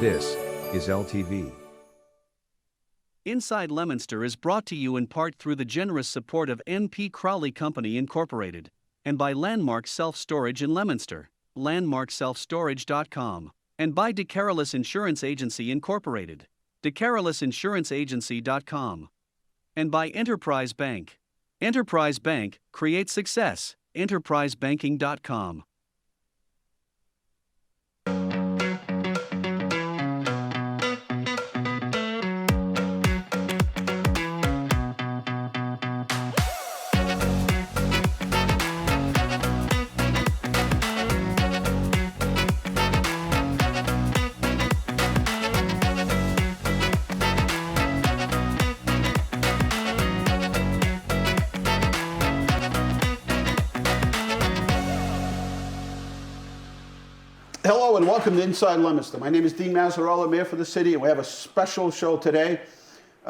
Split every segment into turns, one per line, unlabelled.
This is LTV.
Inside Leominster is brought to you in part through the generous support of N.P. Crowley Company Incorporated and by Landmark Self-Storage in Leominster, landmarkselfstorage.com, and by DeCarolis Insurance Agency Incorporated, DeCarolisinsuranceagency.com, and by Enterprise Bank. Enterprise Bank creates success. enterprisebanking.com.
Hello and welcome to Inside Leominster. My name is Dean Mazzarella, Mayor for the city, and we have a special show today.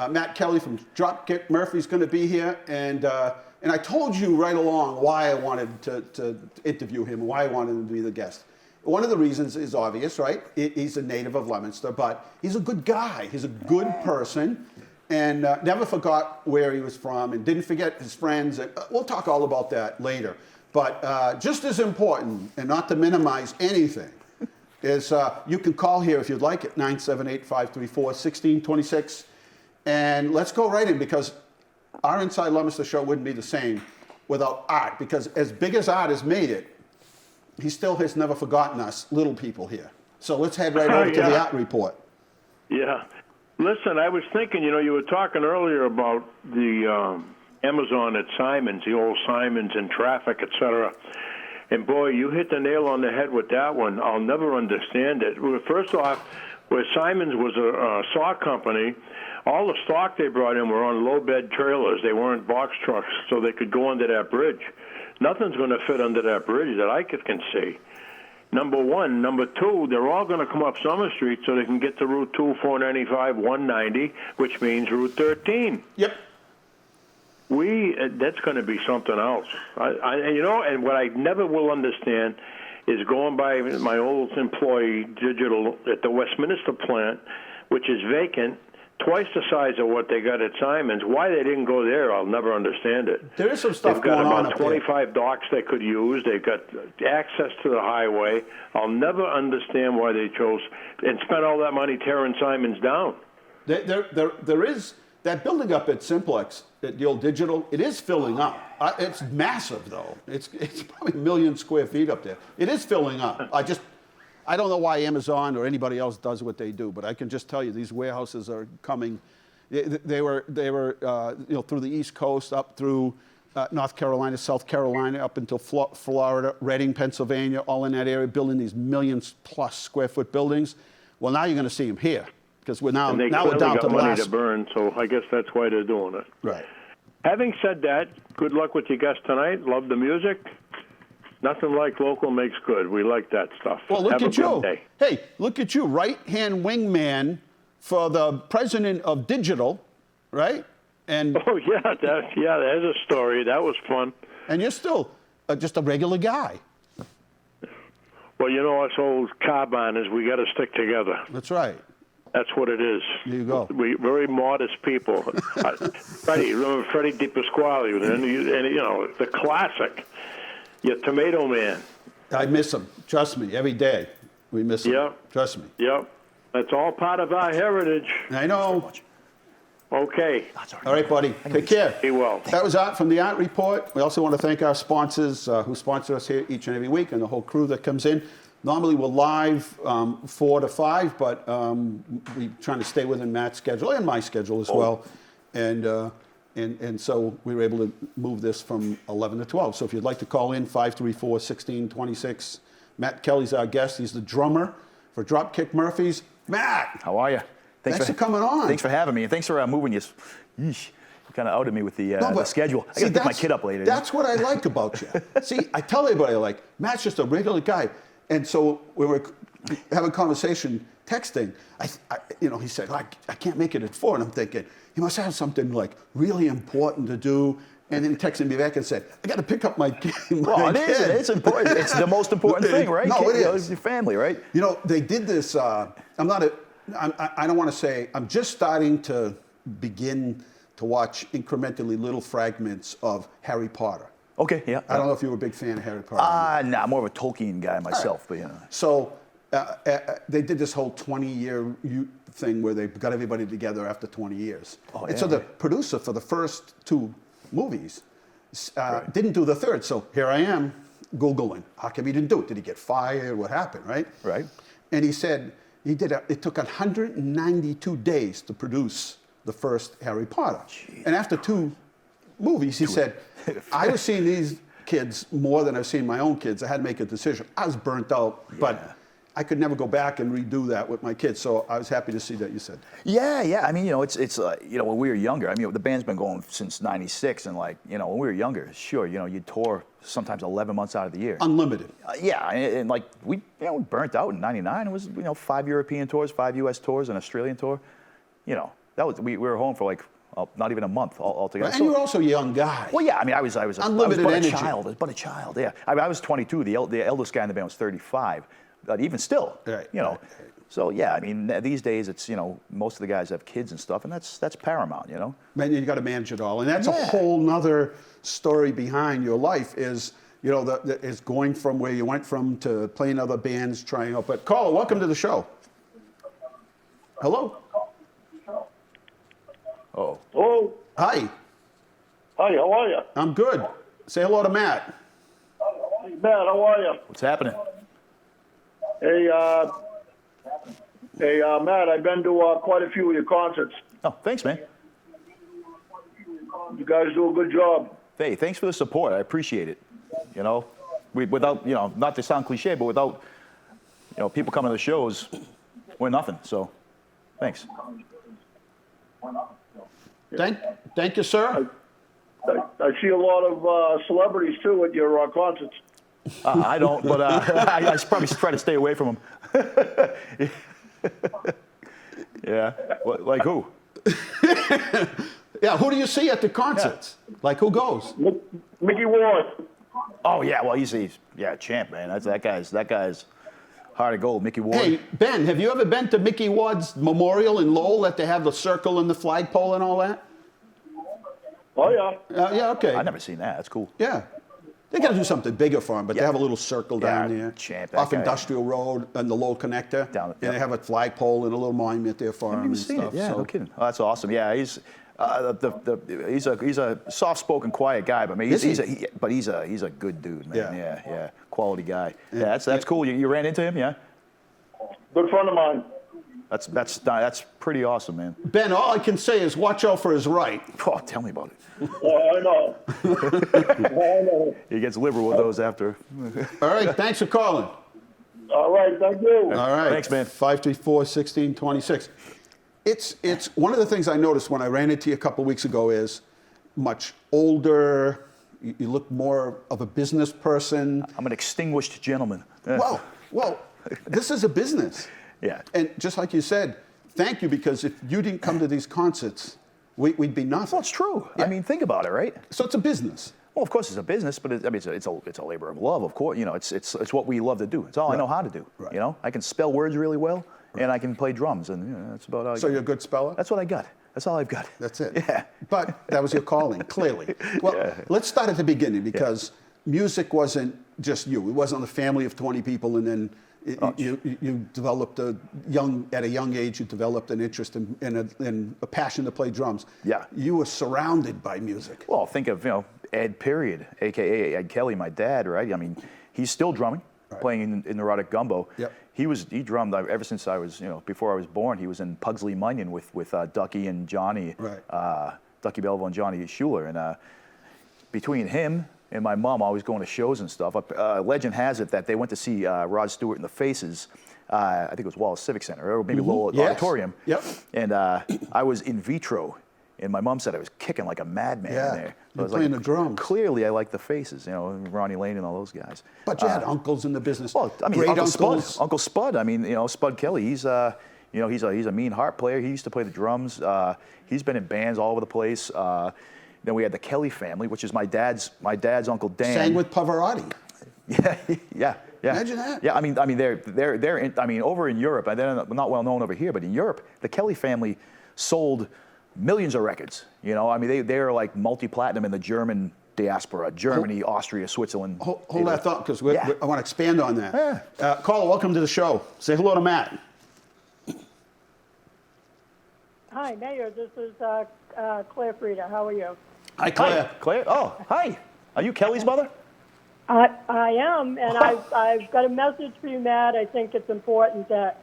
Matt Kelly from Dropkick Murphys is going to be here, and I told you right along why I wanted to interview him, why I wanted him to be the guest. One of the reasons is obvious, right? He's a native of Leominster, but he's a good guy. He's a good person, and never forgot where he was from, and didn't forget his friends. And we'll talk all about that later. But just as important, and not to minimize anything, is you can call here if you'd like at 978-534-1626. And let's go right in, because our Inside Leominster show wouldn't be the same without Art, because as big as Art has made it, he still has never forgotten us little people here. So let's head right over to the Art report.
Yeah. Listen, I was thinking, you were talking earlier about the Amazon at Simons, the old Simons and traffic, et cetera. And boy, you hit the nail on the head with that one. I'll never understand it. Well, first off, where Simons was a saw company, all the stock they brought in were on low-bed trailers. They weren't box trucks, so they could go under that bridge. Nothing's going to fit under that bridge that I can see. Number one. Number two, they're all going to come up Summer Street so they can get to Route 2, 495, 190, which means Route 13.
Yep.
That's going to be something else. And what I never will understand is going by my old employee, Digital, at the Westminster plant, which is vacant, twice the size of what they got at Simons. Why they didn't go there, I'll never understand it.
There is some stuff going on up there.
They've got about 25 docks they could use. They've got access to the highway. I'll never understand why they chose and spent all that money tearing Simons down.
There is that building up at Simplex, at the old Digital, it is filling up. It's massive, though. It's probably 1 million square feet up there. It is filling up. I don't know why Amazon or anybody else does what they do, but I can just tell you these warehouses are coming. They were through the East Coast, up through North Carolina, South Carolina, up until Florida, Reading, Pennsylvania, all in that area, building these 1 million+ square foot buildings. Well, now you're going to see them here, because we're down to the last.
Got money to burn, so I guess that's why they're doing it.
Right.
Having said that, good luck with your guest tonight. Love the music. Nothing like local makes good. We like that stuff.
Well, look at you.
Day.
Hey, look at you, right-hand wingman for the president of Digital, right? And
oh, yeah, there's a story. That was fun.
And you're still just a regular guy.
Well, us old car bonders, we got to stick together.
That's right.
That's what it is.
There you go.
We very modest people. Remember Freddie DiPasquale, and the classic. Your Tomato Man. I
miss him. Trust me, every day we miss him.
Yep.
Trust me.
Yep. That's all part of our heritage.
I know.
Okay.
All right, buddy. Take care.
Be well.
That was Art from the Art Report. We also want to thank our sponsors who sponsor us here each and every week, and the whole crew that comes in. Normally we're live 4 to 5, but we're trying to stay within Matt's schedule and my schedule as well. And so we were able to move this from 11 to 12. So if you'd like to call in, 534-1626. Matt Kelly's our guest. He's the drummer for Dropkick Murphys. Matt!
How are you?
Thanks for coming on.
Thanks for having me, and thanks for moving you. You kind of outed me with the schedule. I got to pick my kid up later.
That's what I like about you. See, I tell everybody, Matt's just a regular guy. And so we were having a conversation, texting. He said, I can't make it at 4. And I'm thinking, he must have something really important to do. And then he texted me back and said, I got to pick up my kid.
Well, it's important. It's the most important thing, right?
No, it is.
It's your family, right?
They did this, I I'm not a. I don't want to say. I'm just starting to begin to watch incrementally little fragments of Harry Potter.
Okay, yeah.
I don't know if you were a big fan of Harry Potter.
Nah, I'm more of a Tolkien guy myself, but you know.
So they did this whole 20-year thing where they got everybody together after 20 years.
Oh,
and so the producer for the first 2 movies didn't do the third. So here I am Googling. How come he didn't do it? Did he get fired? What happened, right?
Right.
And he said it took 192 days to produce the first Harry Potter. Jeez. And after 2 movies, he said, I was seeing these kids more than I've seen my own kids. I had to make a decision. I was burnt out, but I could never go back and redo that with my kids. So I was happy to see that you said that.
Yeah. I mean, it's when we were younger. I mean, the band's been going since '96, and when we were younger, sure, you'd tour sometimes 11 months out of the year.
Unlimited.
And like we burnt out in '99. It was 5 European tours, 5 U.S. tours, an Australian tour. That was we were home for like not even a month altogether.
And you were also a young guy.
Well, yeah. I mean, I was
unlimited
but
energy.
But a child. Yeah. I mean, I was 22. The eldest guy in the band was 35. But even still,
right.
So yeah, I mean, these days it's most of the guys have kids and stuff, and that's paramount,
Man, you got to manage it all, and that's a whole nother story behind your life. Is is going from where you went from to playing other bands, trying out. But Carl, welcome to the show. Hello.
Oh.
Hello.
Hi.
Hi. How are you?
I'm good. Say hello to Matt.
Hey, Matt. How are you?
What's happening?
Hey, Matt, I've been to quite a few of your concerts.
Oh, thanks, man.
You guys do a good job.
Hey, thanks for the support. I appreciate it. Without, not to sound cliche, but without, people coming to the shows, we're nothing. So, thanks.
Thank you, sir.
I see a lot of celebrities, too, at your concerts.
I don't, but I probably try to stay away from them. Yeah. Like who?
Yeah, who do you see at the concerts? Yeah. Like who goes?
Mickey Ward.
Oh yeah, well he's champ, man. That guy's heart of gold, Mickey Ward.
Hey Ben, have you ever been to Mickey Ward's memorial in Lowell that they have the circle and the flagpole and all that?
Oh yeah.
Yeah, okay.
I've never seen that. That's cool.
Yeah. They got to do something bigger for him, but they have a little circle down there
champ,
off Industrial Road and the Lowell Connector. And they have a flagpole and a little monument there for him and stuff.
Yeah, no kidding. Oh, that's awesome. Yeah, he's a soft-spoken, quiet guy, but he's a good dude, man. Yeah, quality guy. Yeah, that's cool. You ran into him, yeah?
Good friend of mine.
That's pretty awesome, man.
Ben, all I can say is watch out for his right.
Oh, tell me about it.
I know. I know.
He gets liberal with those after.
All right, thanks for calling.
All right, thank you.
All right.
Thanks, man.
534-1626. It's one of the things I noticed when I ran into you a couple of weeks ago is much older. You look more of a business person.
I'm an extinguished gentleman.
Well, this is a business.
Yeah.
And just like you said, thank you, because if you didn't come to these concerts, we'd be nothing.
Well, it's true.
Yeah.
I mean, think about it, right?
So it's a business.
Well, of course it's a business, but it's a labor of love, of course. It's what we love to do. It's all I know how to do. Right. I can spell words really well, and I can play drums, and that's about all I
So you're a good speller?
That's what I got. That's all I've got.
That's it.
Yeah.
But that was your calling, clearly. Well, let's start at the beginning, because music wasn't just you. It wasn't a family of 20 people, and then you developed at a young age, you developed an interest in a passion to play drums. Yeah. You were surrounded by music.
Well, think of, Ed Period, a.k.a. Ed Kelly, my dad, right? I mean, he's still drumming, playing in Neurotic Gumbo. Yep. He drummed ever since I was, before I was born. He was in Pugsley Munyon with Ducky and Johnny, Ducky Belleville and Johnny Schuler. And between him and my mom always going to shows and stuff, legend has it that they went to see Rod Stewart and the Faces. I think it was Wallace Civic Center, or maybe Lowell Auditorium. Yep. And I was in vitro. And my mom said I was kicking like a madman in there. So
you're playing the drums.
Clearly, I like the Faces, Ronnie Lane and all those guys.
But you had uncles in the business.
Well, I mean,
great
Uncle Spud. I mean, Spud Kelly. He's he's a mean harp player. He used to play the drums. He's been in bands all over the place. Then we had the Kelly family, which is my dad's Uncle Dan.
Sang with Pavarotti.
Yeah. Yeah.
Imagine that.
Yeah, I mean, over in Europe, and they're not well known over here, but in Europe, the Kelly family sold millions of records. You know, I mean, they are like multi-platinum in the German diaspora, Germany, Austria, Switzerland.
Hold that thought, because I want to expand on that.
Yeah.
Carla, welcome to the show. Say hello to Matt.
Hi, Mayor. This is Claire Frieda. How are you?
Hi, Claire.
Hi, Claire. Oh, hi. Are you Kelly's mother?
I am, and I've got a message for you, Matt. I think it's important that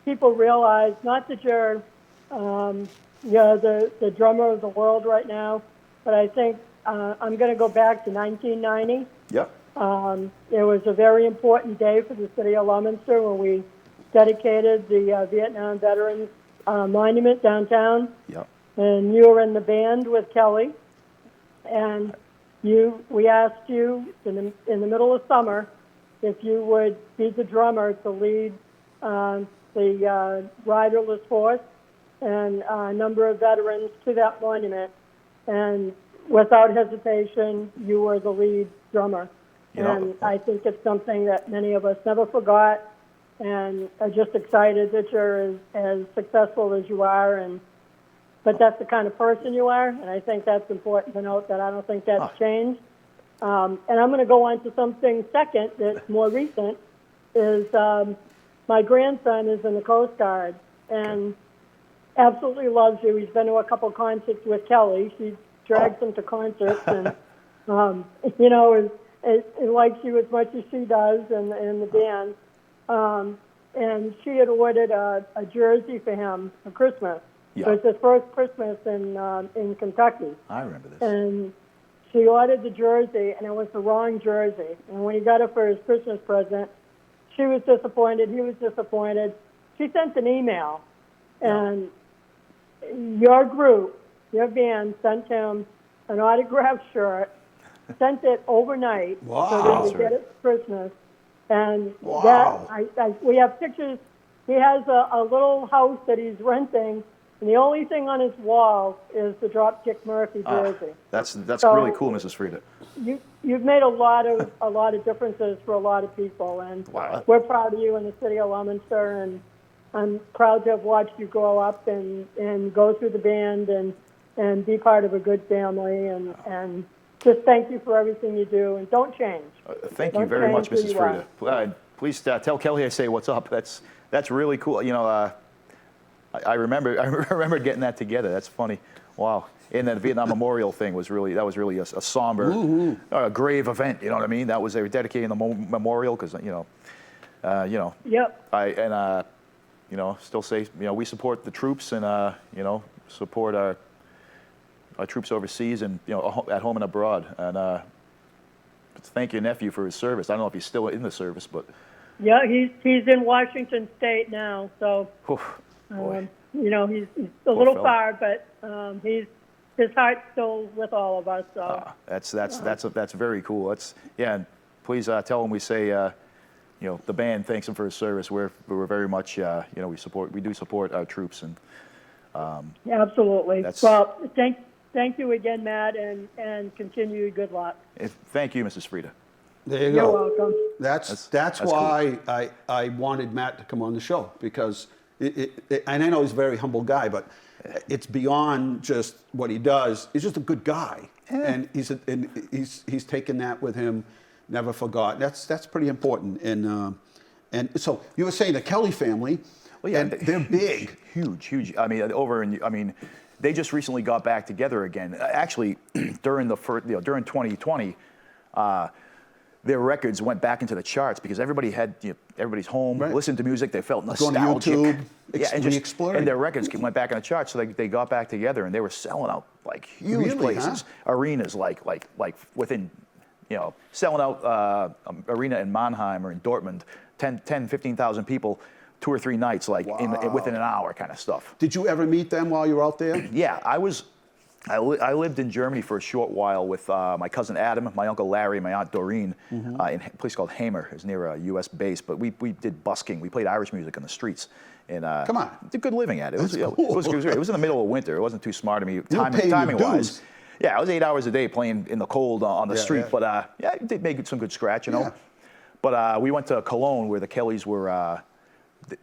people realize not that you're the drummer of the world right now, but I think I'm going to go back to 1990.
Yep.
It was a very important day for the city of Leominster when we dedicated the Vietnam Veterans Monument downtown.
Yep.
And you were in the band with Kelly, and we asked you in the middle of summer if you would be the drummer to lead the riderless horse and a number of veterans to that monument. And without hesitation, you were the lead drummer. And I think it's something that many of us never forgot, and are just excited that you're as successful as you are. But that's the kind of person you are, and I think that's important to note, that I don't think that's changed. And I'm going to go on to something second that's more recent, is my grandson is in the Coast Guard and absolutely loves you. He's been to a couple concerts with Kelly. She drags him to concerts and, you know, it likes you as much as she does and the band. And she had ordered a jersey for him for Christmas.
Yeah.
It was his first Christmas in Kentucky.
I remember this.
And she ordered the jersey, and it was the wrong jersey. And when he got it for his Christmas present, she was disappointed. He was disappointed. She sent an email, and your group, your band, sent him an autographed shirt, sent it overnight so that he could get it for Christmas. And we have pictures. He has a little house that he's renting, and the only thing on his wall is the Dropkick Murphys jersey.
That's
So
really cool, Mrs. Frieda.
You've made a lot of differences for a lot of people, and we're proud of you in the city of Leominster, and I'm proud to have watched you grow up and go through the band and be part of a good family, and just thank you for everything you do, and don't change.
Thank you very much, Mrs. Frieda. Please tell Kelly I say what's up. That's really cool. You know, I remember getting that together. That's funny. Wow. And the Vietnam Memorial thing was really a somber, grave event. You know what I mean? That was, they were dedicating the memorial because
Yep.
Still say, we support the troops and support our troops overseas and at home and abroad. And thank your nephew for his service. I don't know if he's still in the service, but
yeah, he's in Washington State now. So
boy.
He's a little far, but his heart's still with all of us. So
that's very cool. And please tell him we say the band thanks him for his service. We're very much we do support our troops and
absolutely. Well, thank you again, Matt, and continued good luck.
Thank you, Mrs. Frieda.
There you
You're
go.
welcome.
That's why cool. I wanted Matt to come on the show, because and I know he's a very humble guy, but it's beyond just what he does. He's just a good guy, and he's taken that with him, never forgot. That's pretty important. And so you were saying the Kelly family, and they're big,
huge. I mean, they just recently got back together again. Actually, during 2020. Their records went back into the charts because everybody's home, listened to music, they felt nostalgic.
Going to YouTube,
and their records went back in the charts, so they got back together and they were selling out like huge places, arenas like within, selling out arena in Mannheim or in Dortmund, 15,000 people, 2 or 3 nights, within an hour kind of stuff.
Did you ever meet them while you were out there?
Yeah, I lived in Germany for a short while with my cousin Adam, my uncle Larry, my aunt Doreen, in a place called Hamer. It's near a U.S. base. But we did busking. We played Irish music on the streets. And
come on,
did good living at it.
It
was great. It was in the middle of winter. It wasn't too smart of me timing-wise. Yeah, I was 8 hours a day playing in the cold on the street. Yeah. But I did make some good scratch, But we went to Cologne where the Kellys were.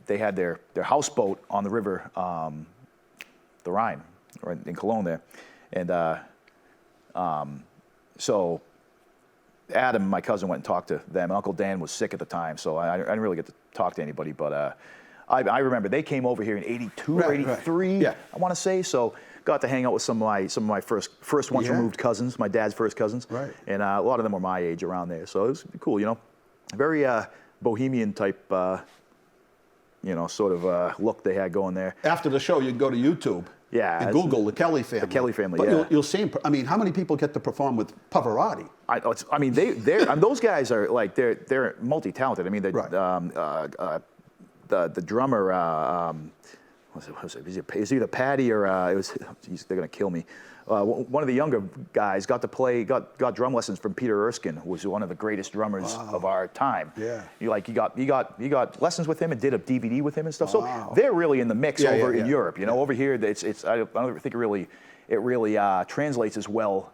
They had their houseboat on the river, the Rhine, right in Cologne there, and so Adam, my cousin, went and talked to them. And Uncle Dan was sick at the time, so I didn't really get to talk to anybody. But I remember they came over here in '82 or '83,
Yeah.
I want to say. So got to hang out with some of my first once removed cousins, my dad's first cousins,
Right.
and a lot of them were my age around there. So it was cool, you know, very bohemian type, sort of look they had going there.
After the show, you can go to YouTube.
Yeah,
And Google the Kelly family.
The Kelly family,
but
yeah.
you'll see him. I mean, how many people get to perform with Pavarotti?
I mean, those guys are like they're multi-talented. I mean, the drummer, was it? Is either Patty or it was? Geez, they're gonna kill me. One of the younger guys got drum lessons from Peter Erskine, who was one of the greatest drummers of our time.
Yeah.
He got lessons with him and did a DVD with him and stuff.
Wow.
So they're really in the mix over in
yeah.
Europe. You know, over here I don't think it really translates as well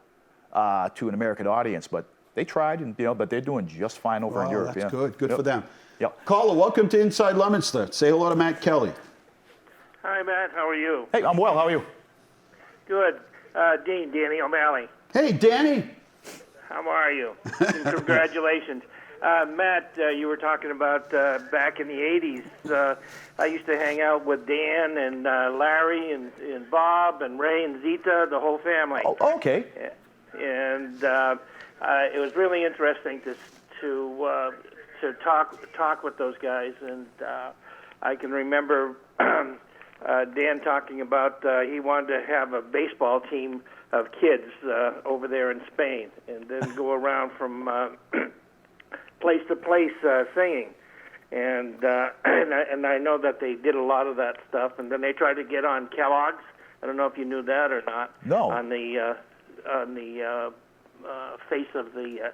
to an American audience, but they tried, and but they're doing just fine over in Europe.
That's
yeah.
good for them.
Yep.
Caller, welcome to Inside Leominster. Say hello to Matt Kelly.
Hi, Matt. How are you?
Hey, I'm well. How are you?
Good. Danny O'Malley.
Hey, Danny.
How are you? And congratulations. Matt, you were talking about back in the 80s. I used to hang out with Dan and Larry and Bob and Ray and Zita, the whole family.
Oh, okay.
And it was really interesting to talk with those guys. And I can remember Dan talking about he wanted to have a baseball team of kids over there in Spain, and then go around from place to place singing. And I know that they did a lot of that stuff. And then they tried to get on Kellogg's. I don't know if you knew that or not.
No.
On the face of the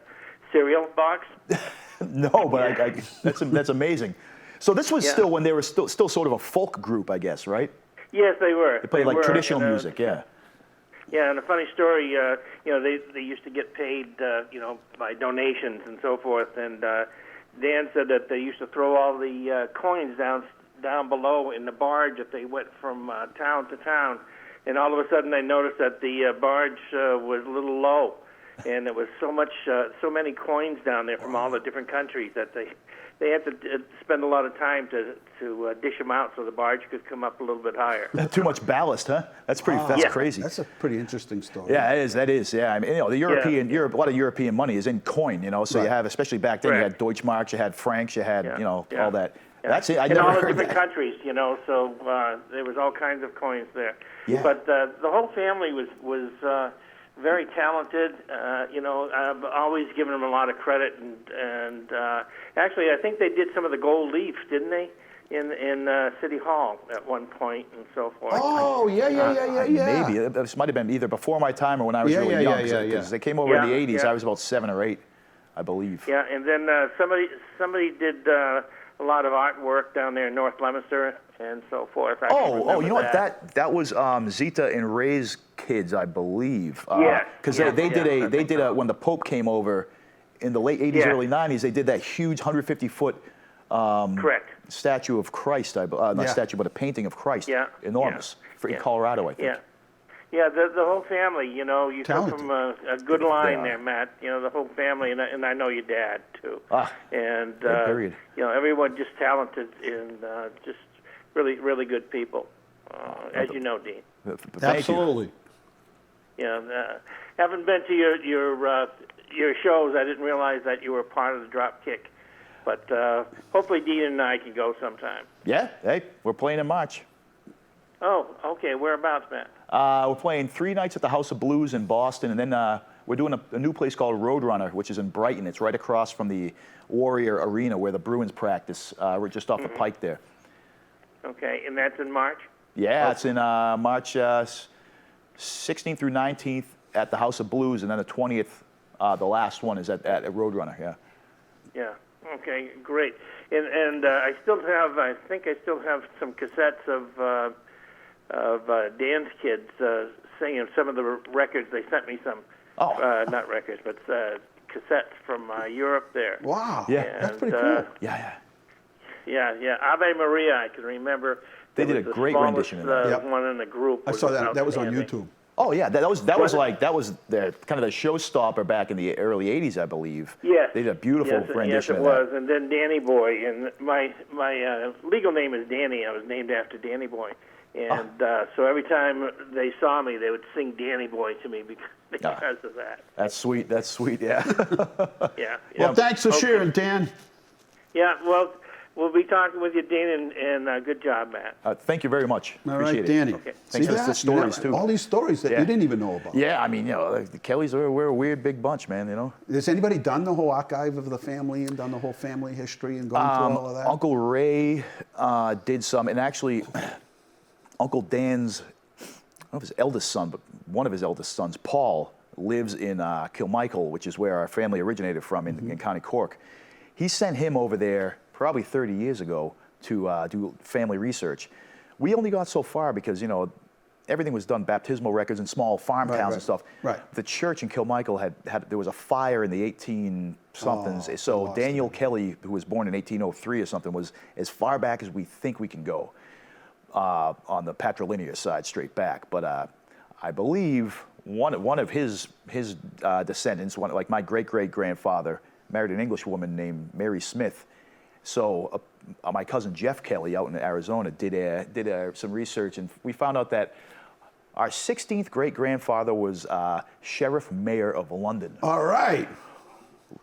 cereal box.
No, but that's amazing. So this was still when they were still sort of a folk group, I guess, right?
Yes, they were.
They played like traditional music, yeah.
Yeah, and a funny story, they used to get paid, by donations and so forth. And Dan said that they used to throw all the coins down below in the barge that they went from town to town. And all of a sudden they noticed that the barge was a little low. And there was so many coins down there from all the different countries that they had to spend a lot of time to dish them out so the barge could come up a little bit higher.
Too much ballast, huh? That's crazy.
That's a pretty interesting story.
Yeah, that is. Yeah, I mean, the European, Europe, a lot of European money is in coin, So you have, especially back then, you had Deutschmarks, you had francs, you had, all that.
Yeah.
That's it. I
in
never
all the
heard
different
that.
countries, so there was all kinds of coins there.
Yeah.
But the whole family was very talented. I've always given them a lot of credit, and actually, I think they did some of the gold leaf, didn't they, in City Hall at one point and so forth.
Oh, yeah.
Maybe this might have been either before my time or when I was really young. Because they came over in the '80s. I was about 7 or 8, I believe.
Yeah, and then somebody did a lot of artwork down there in North Leominster and so forth. I
You know what? That was Zita and Ray's kids, I believe. Because they did a when the Pope came over in the late '80s, early '90s. They did that huge 150-foot
correct
statue of Christ. Not statue, but a painting of Christ.
Yeah.
Enormous in Colorado, I think.
Yeah. Yeah, the whole family, you come
Talented.
from a good line there, Matt. The whole family, and I know your dad, too. And,
period.
Everyone just talented and just really, really good people, as you know, Dean.
Absolutely.
Haven't been to your shows. I didn't realize that you were part of the Dropkick. But hopefully Dean and I can go sometime.
Yeah, hey, we're playing in March.
Oh, okay. Whereabouts, Matt?
We're playing 3 nights at the House of Blues in Boston, and then we're doing a new place called Roadrunner, which is in Brighton. It's right across from the Warrior Arena where the Bruins practice. We're just off the pike there.
Okay, and that's in March?
Yeah, it's in March 16th through 19th at the House of Blues, and then the 20th, the last one is at Roadrunner, yeah.
Yeah, okay, great. And I think I still have some cassettes of Dan's kids singing some of the records. They sent me some, not records, but cassettes from Europe there.
Wow.
Yeah.
That's pretty cool.
Yeah.
Yeah. Ave Maria, I can remember.
They
It
did
was
a
the
great
smallest,
rendition of that.
Yep.
one in the group.
I saw that. That was on
outstanding.
YouTube.
Oh yeah, that was the kind of the showstopper back in the early '80s, I believe.
Yes.
They did a beautiful
yes,
rendition
yes, it
of
was.
that.
And then Danny Boy, and my legal name is Danny. I was named after Danny Boy, and so every time they saw me, they would sing Danny Boy to me because of that.
That's sweet. That's sweet. Yeah.
Yeah.
Well, thanks for sharing, Dan.
Yeah. Well, we'll be talking with you, Dean, and good job, Matt.
Thank you very much.
All
Appreciate
right,
it.
Danny.
Okay.
Thanks for the
that?
stories, too.
All these stories that
Yeah.
you didn't even know about.
Yeah, I mean, the Kellys we're a weird big bunch, man.
Has anybody done the whole archive of the family and done the whole family history and gone through all of that?
Uncle Ray did some, and actually, Uncle Dan's, I don't know if his eldest son, but one of his eldest sons, Paul, lives in Kilmichael, which is where our family originated from in County Cork. He sent him over there probably 30 years ago to do family research. We only got so far because, everything was done baptismal records in small farm towns and stuff.
Right.
The church in Kilmichael there was a fire in the 18-somethings.
Oh,
so
lost
Daniel
it.
Kelly, who was born in 1803 or something, was as far back as we think we can go on the patrilinear side, straight back. But I believe one of his descendants, like my great-great-grandfather, married an English woman named Mary Smith. So my cousin Jeff Kelly out in Arizona did some research, and we found out that our 16th great-grandfather was Sheriff Mayor of London.
All right.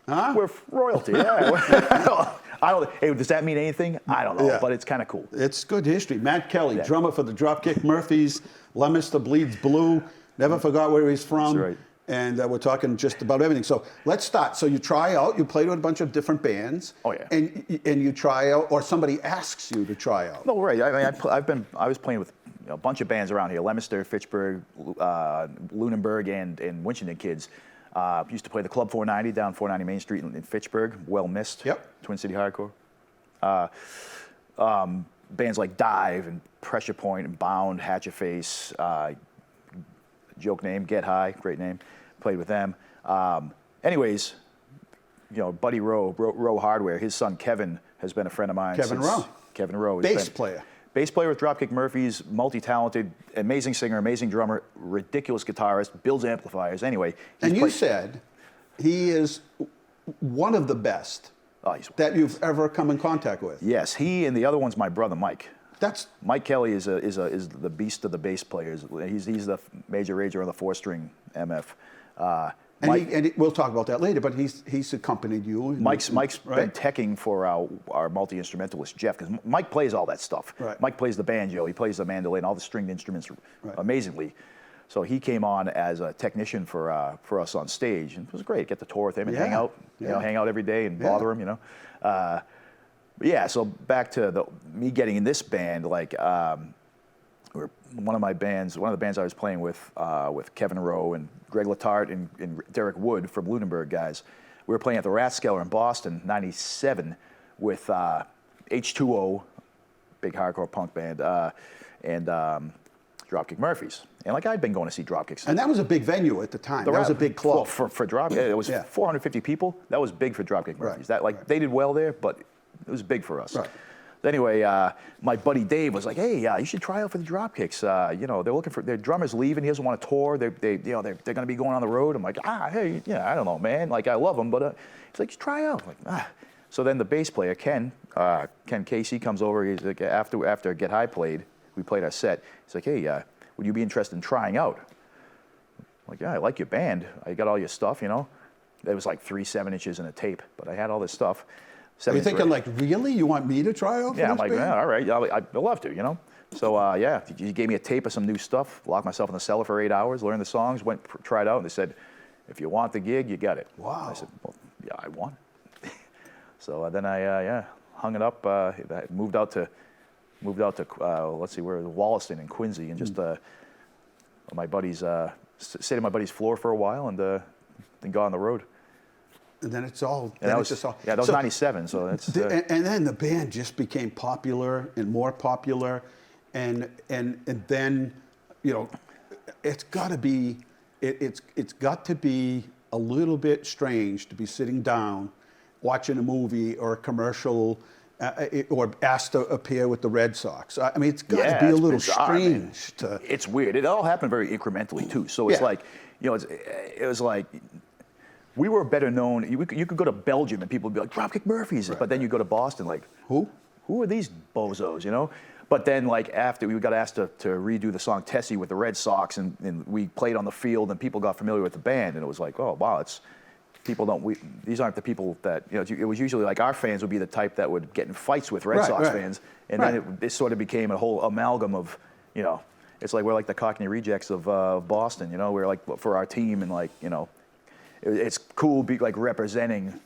Huh?
We're royalty, yeah. I don't. Hey, does that mean anything? I don't know,
Yeah.
but it's kind of cool.
It's good history. Matt Kelly, drummer for the Dropkick Murphys, Leominster Bleeds Blue, never forgot where he's from.
That's right.
And we're talking just about everything. So let's start. So you try out, you played with a bunch of different bands.
Oh, yeah.
And you try out, or somebody asks you to try out.
No, right. I mean, I was playing with a bunch of bands around here: Leominster, Fitchburg, Lunenburg, and Winchendon kids. Used to play the Club 490 down 490 Main Street in Fitchburg. Well missed.
Yep.
Twin City Hardcore. Bands like Dive and Pressure Point and Bound, Hatch Your Face. Joke name, Get High, great name. Played with them. Anyways, Buddy Rowe Hardware, his son Kevin has been a friend of mine.
Kevin Rowe.
Kevin Rowe.
Bass player.
Bass player with Dropkick Murphys, multi-talented, amazing singer, amazing drummer, ridiculous guitarist, builds amplifiers. Anyway.
And you said he is one of the best that you've ever come in contact with.
Yes, he and the other one's my brother Mike. Mike Kelly is the beast of the bass players. He's the major rager on the 4-string MF.
We'll talk about that later. But he's accompanied you.
Mike's
right?
been teching for our multi-instrumentalist Jeff, because Mike plays all that stuff.
Right.
Mike plays the banjo, he plays the mandolin, all the stringed instruments amazingly. So he came on as a technician for us on stage, and it was great. Get to tour with him and hang out, hang out every day and bother him, Yeah, so back to me getting in this band, like one of the bands I was playing with Kevin Rowe and Greg Letarte and Derek Wood from Lunenburg guys. We were playing at the Rathskeller in Boston, '97, with H2O, big hardcore punk band, and Dropkick Murphys. And I'd been going to see Dropkick.
And that was a big venue at the time. That was a big club.
For Dropkick, it was 450 people. That was big for Dropkick Murphys. They did well there, but it was big for us.
Right.
Anyway, my buddy Dave was like, "Hey, you should try out for the Dropkicks. They're looking for their drummer's leaving. He doesn't want to tour. They're going to be going on the road." I'm like, hey, I don't know, man. I love them, but he's like, "Try out." I'm like, So then the bass player Ken Casey comes over. He's like, after Get High played, we played our set. He's like, "Hey, would you be interested in trying out?" I'm like, "Yeah, I like your band. I got all your stuff, It was like 3 7-inches and a tape, but I had all this stuff.
Are you thinking really? You want me to try out for
Yeah, I'm
this
like,
band?
all right, I'd love to, So he gave me a tape of some new stuff, locked myself in the cellar for 8 hours, learned the songs, tried out, and they said, "If you want the gig, you got it."
Wow.
I said, "Well, yeah, I want it." So then I hung it up, moved out to let's see, where Wollaston and Quincy, and just my buddies stayed on my buddy's floor for a while, and then got on the road.
And then it's all.
And that was '97. So that's.
And then the band just became popular and more popular, and then, it's got to be, it's got to be a little bit strange to be sitting down, watching a movie or a commercial, or asked to appear with the Red Sox. I mean, it's got to be a little
bizarre,
strange.
It's weird. It all happened very incrementally too. So it's like, you know, it was like we were better known. You could go to Belgium and people would be like Dropkick Murphys, but then you go to Boston, like who are these bozos, you know? But then, like, after we got asked to redo the song Tessie with the Red Sox, and we played on the field, and people got familiar with the band, and it was like, oh, wow, these aren't the people that, you know, it was usually like our fans would be the type that would get in fights with Red Sox fans, and then it sort of became a whole amalgam of, you know, it's like we're like the Cockney Rejects of Boston, you know, we're like, for our team, and like, you know, it's cool like representing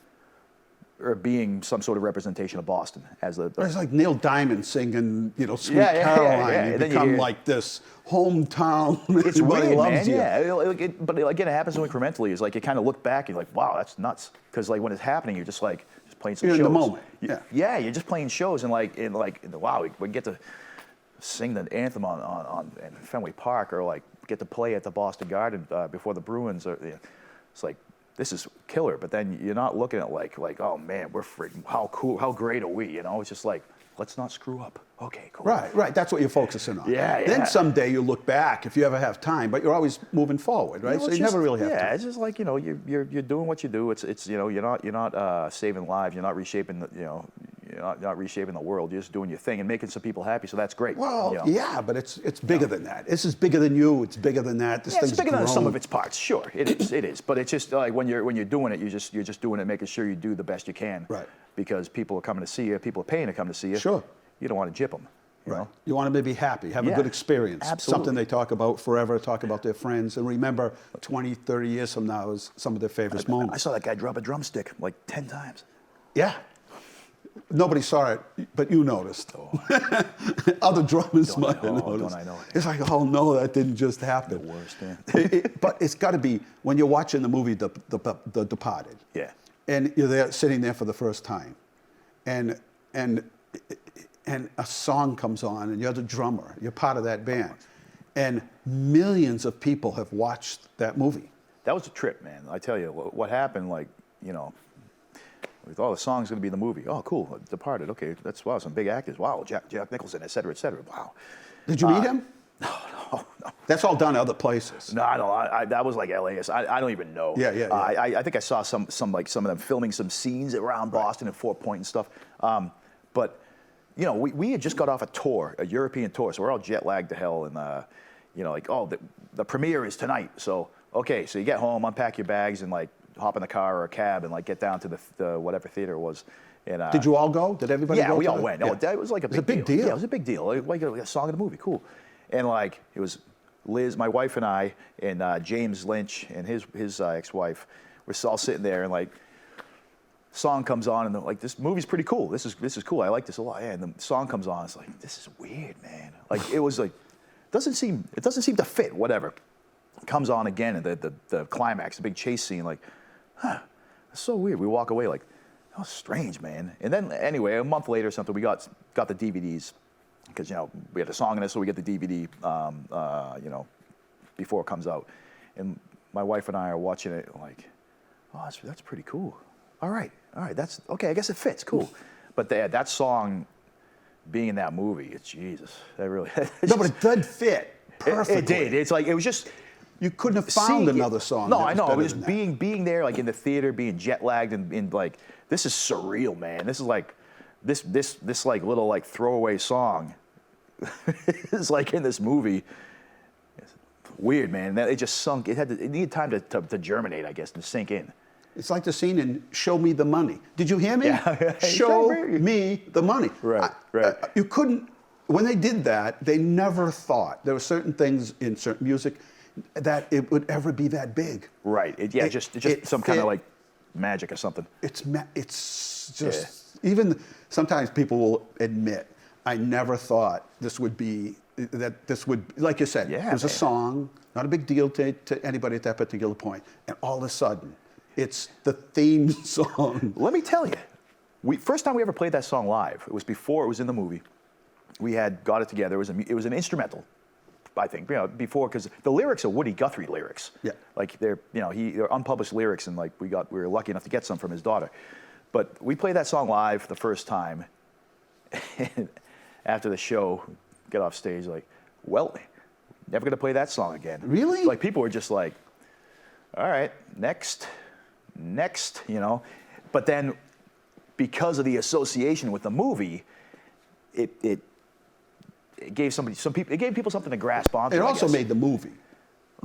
or being some sort of representation of Boston as the
it's like Neil Diamond singing, you know, Sweet Caroline. You become like this hometown.
It's weird,
loves
man.
You.
But again, it happens so incrementally. It's like you kind of look back and you're like, wow, that's nuts. Because like when it's happening, you're just like playing some shows.
You're in the moment.
Yeah, you're just playing shows and wow, we get to sing the anthem on Fenway Park, or like get to play at the Boston Garden before the Bruins. It's like, this is killer, but then you're not looking at like, oh man, we're freaking, how cool, how great are we? You know, it's just like, let's not screw up. Okay, cool.
Right. That's what you're focusing on.
Yeah.
Then someday you look back if you ever have time, but you're always moving forward, right?
You know,
so you never really have time.
Yeah, it's just like, you know, you're doing what you do. It's you know, you're not saving lives. You're not reshaping the, you know, you're not reshaping the world. You're just doing your thing and making some people happy. So that's great.
Well,
you know?
yeah, but it's bigger than that. This is bigger than you. It's bigger than that. This
Yeah,
thing's
it's bigger than
grown.
some of its parts. Sure, it is. But it's just like when you're doing it, you're just doing it, making sure you do the best you can.
Right.
Because people are coming to see you. People are paying to come to see you.
Sure.
You don't want to jip them. You know?
You want them to be happy, have a
Yeah,
good experience.
absolutely.
Something they talk about forever, talk about their friends, and remember 20, 30 years from now is some of their favorite moments.
I saw that guy drop a drumstick like 10 times.
Yeah. Nobody saw it, but you noticed. Other drummers might have noticed.
Don't I know it?
It's like, oh no, that didn't just happen.
The worst, yeah.
But it's got to be when you're watching the movie The Departed.
Yeah.
And you're there, sitting there for the first time, and a song comes on, and you're the drummer. You're part of that band, and millions of people have watched that movie.
That was a trip, man. I tell you, what happened, like, you know, with all the songs going to be in the movie. Oh, cool, Departed. Okay, that's, wow, some big actors. Wow, Jack Nicholson, et cetera, et cetera. Wow.
Did you meet him?
No.
That's all done other places.
No, that was like LAS. I don't even know.
Yeah.
I think I saw some of them filming some scenes around Boston and Fort Point and stuff. But you know, we had just got off a tour, a European tour, so we're all jet lagged to hell, and you know, like, oh, the premiere is tonight. So okay, so you get home, unpack your bags, and like hop in the car or a cab and like get down to the whatever theater it was. And,
did you all go? Did everybody go?
Yeah, we all went.
Yeah.
Oh, it was like a big deal. Yeah, it was a big deal. Like a song in the movie, cool. And like it was Liz, my wife, and I, and James Lynch and his ex-wife. We're all sitting there, and like song comes on, and they're like, this movie's pretty cool. This is cool. I like this a lot. Yeah, and the song comes on. It's like, this is weird, man. Like it was like it doesn't seem to fit. Whatever. It comes on again, and the climax, the big chase scene. Like, huh, it's so weird. We walk away like, oh, strange, man. And then anyway, a month later or something, we got the DVDs because, you know, we had a song in it, so we get the DVD, you know, before it comes out. And my wife and I are watching it like, oh, that's pretty cool. All right, that's okay. I guess it fits. Cool. But that song being in that movie, it's Jesus. That really.
No, but it did fit perfectly.
It did. It's like it was just.
You couldn't have found another song.
No, I know. It was being there, like in the theater, being jet lagged, and like this is surreal, man. This is like this like little like throwaway song is like in this movie. It's weird, man. It just sunk. It needed time to germinate, I guess, to sink in.
It's like the scene in Show Me the Money. Did you hear me?
Yeah.
Show me the money.
Right.
You couldn't. When they did that, they never thought there were certain things in certain music that it would ever be that big.
Right. It just some kind of like magic or something.
It's just, even sometimes people will admit, I never thought this would be, like you said, it was a song, not a big deal to anybody at that particular point. And all of a sudden, it's the theme song.
Let me tell you, first time we ever played that song live, it was before it was in the movie. We had got it together. It was an instrumental. I think, before, because the lyrics are Woody Guthrie lyrics.
Yeah.
Like they're unpublished lyrics, and like we were lucky enough to get some from his daughter. But we played that song live for the first time. And after the show, get off stage, like, well, never gonna play that song again.
Really?
Like people were just like, all right, next, But then, because of the association with the movie, it gave people something to grasp onto.
It also made the movie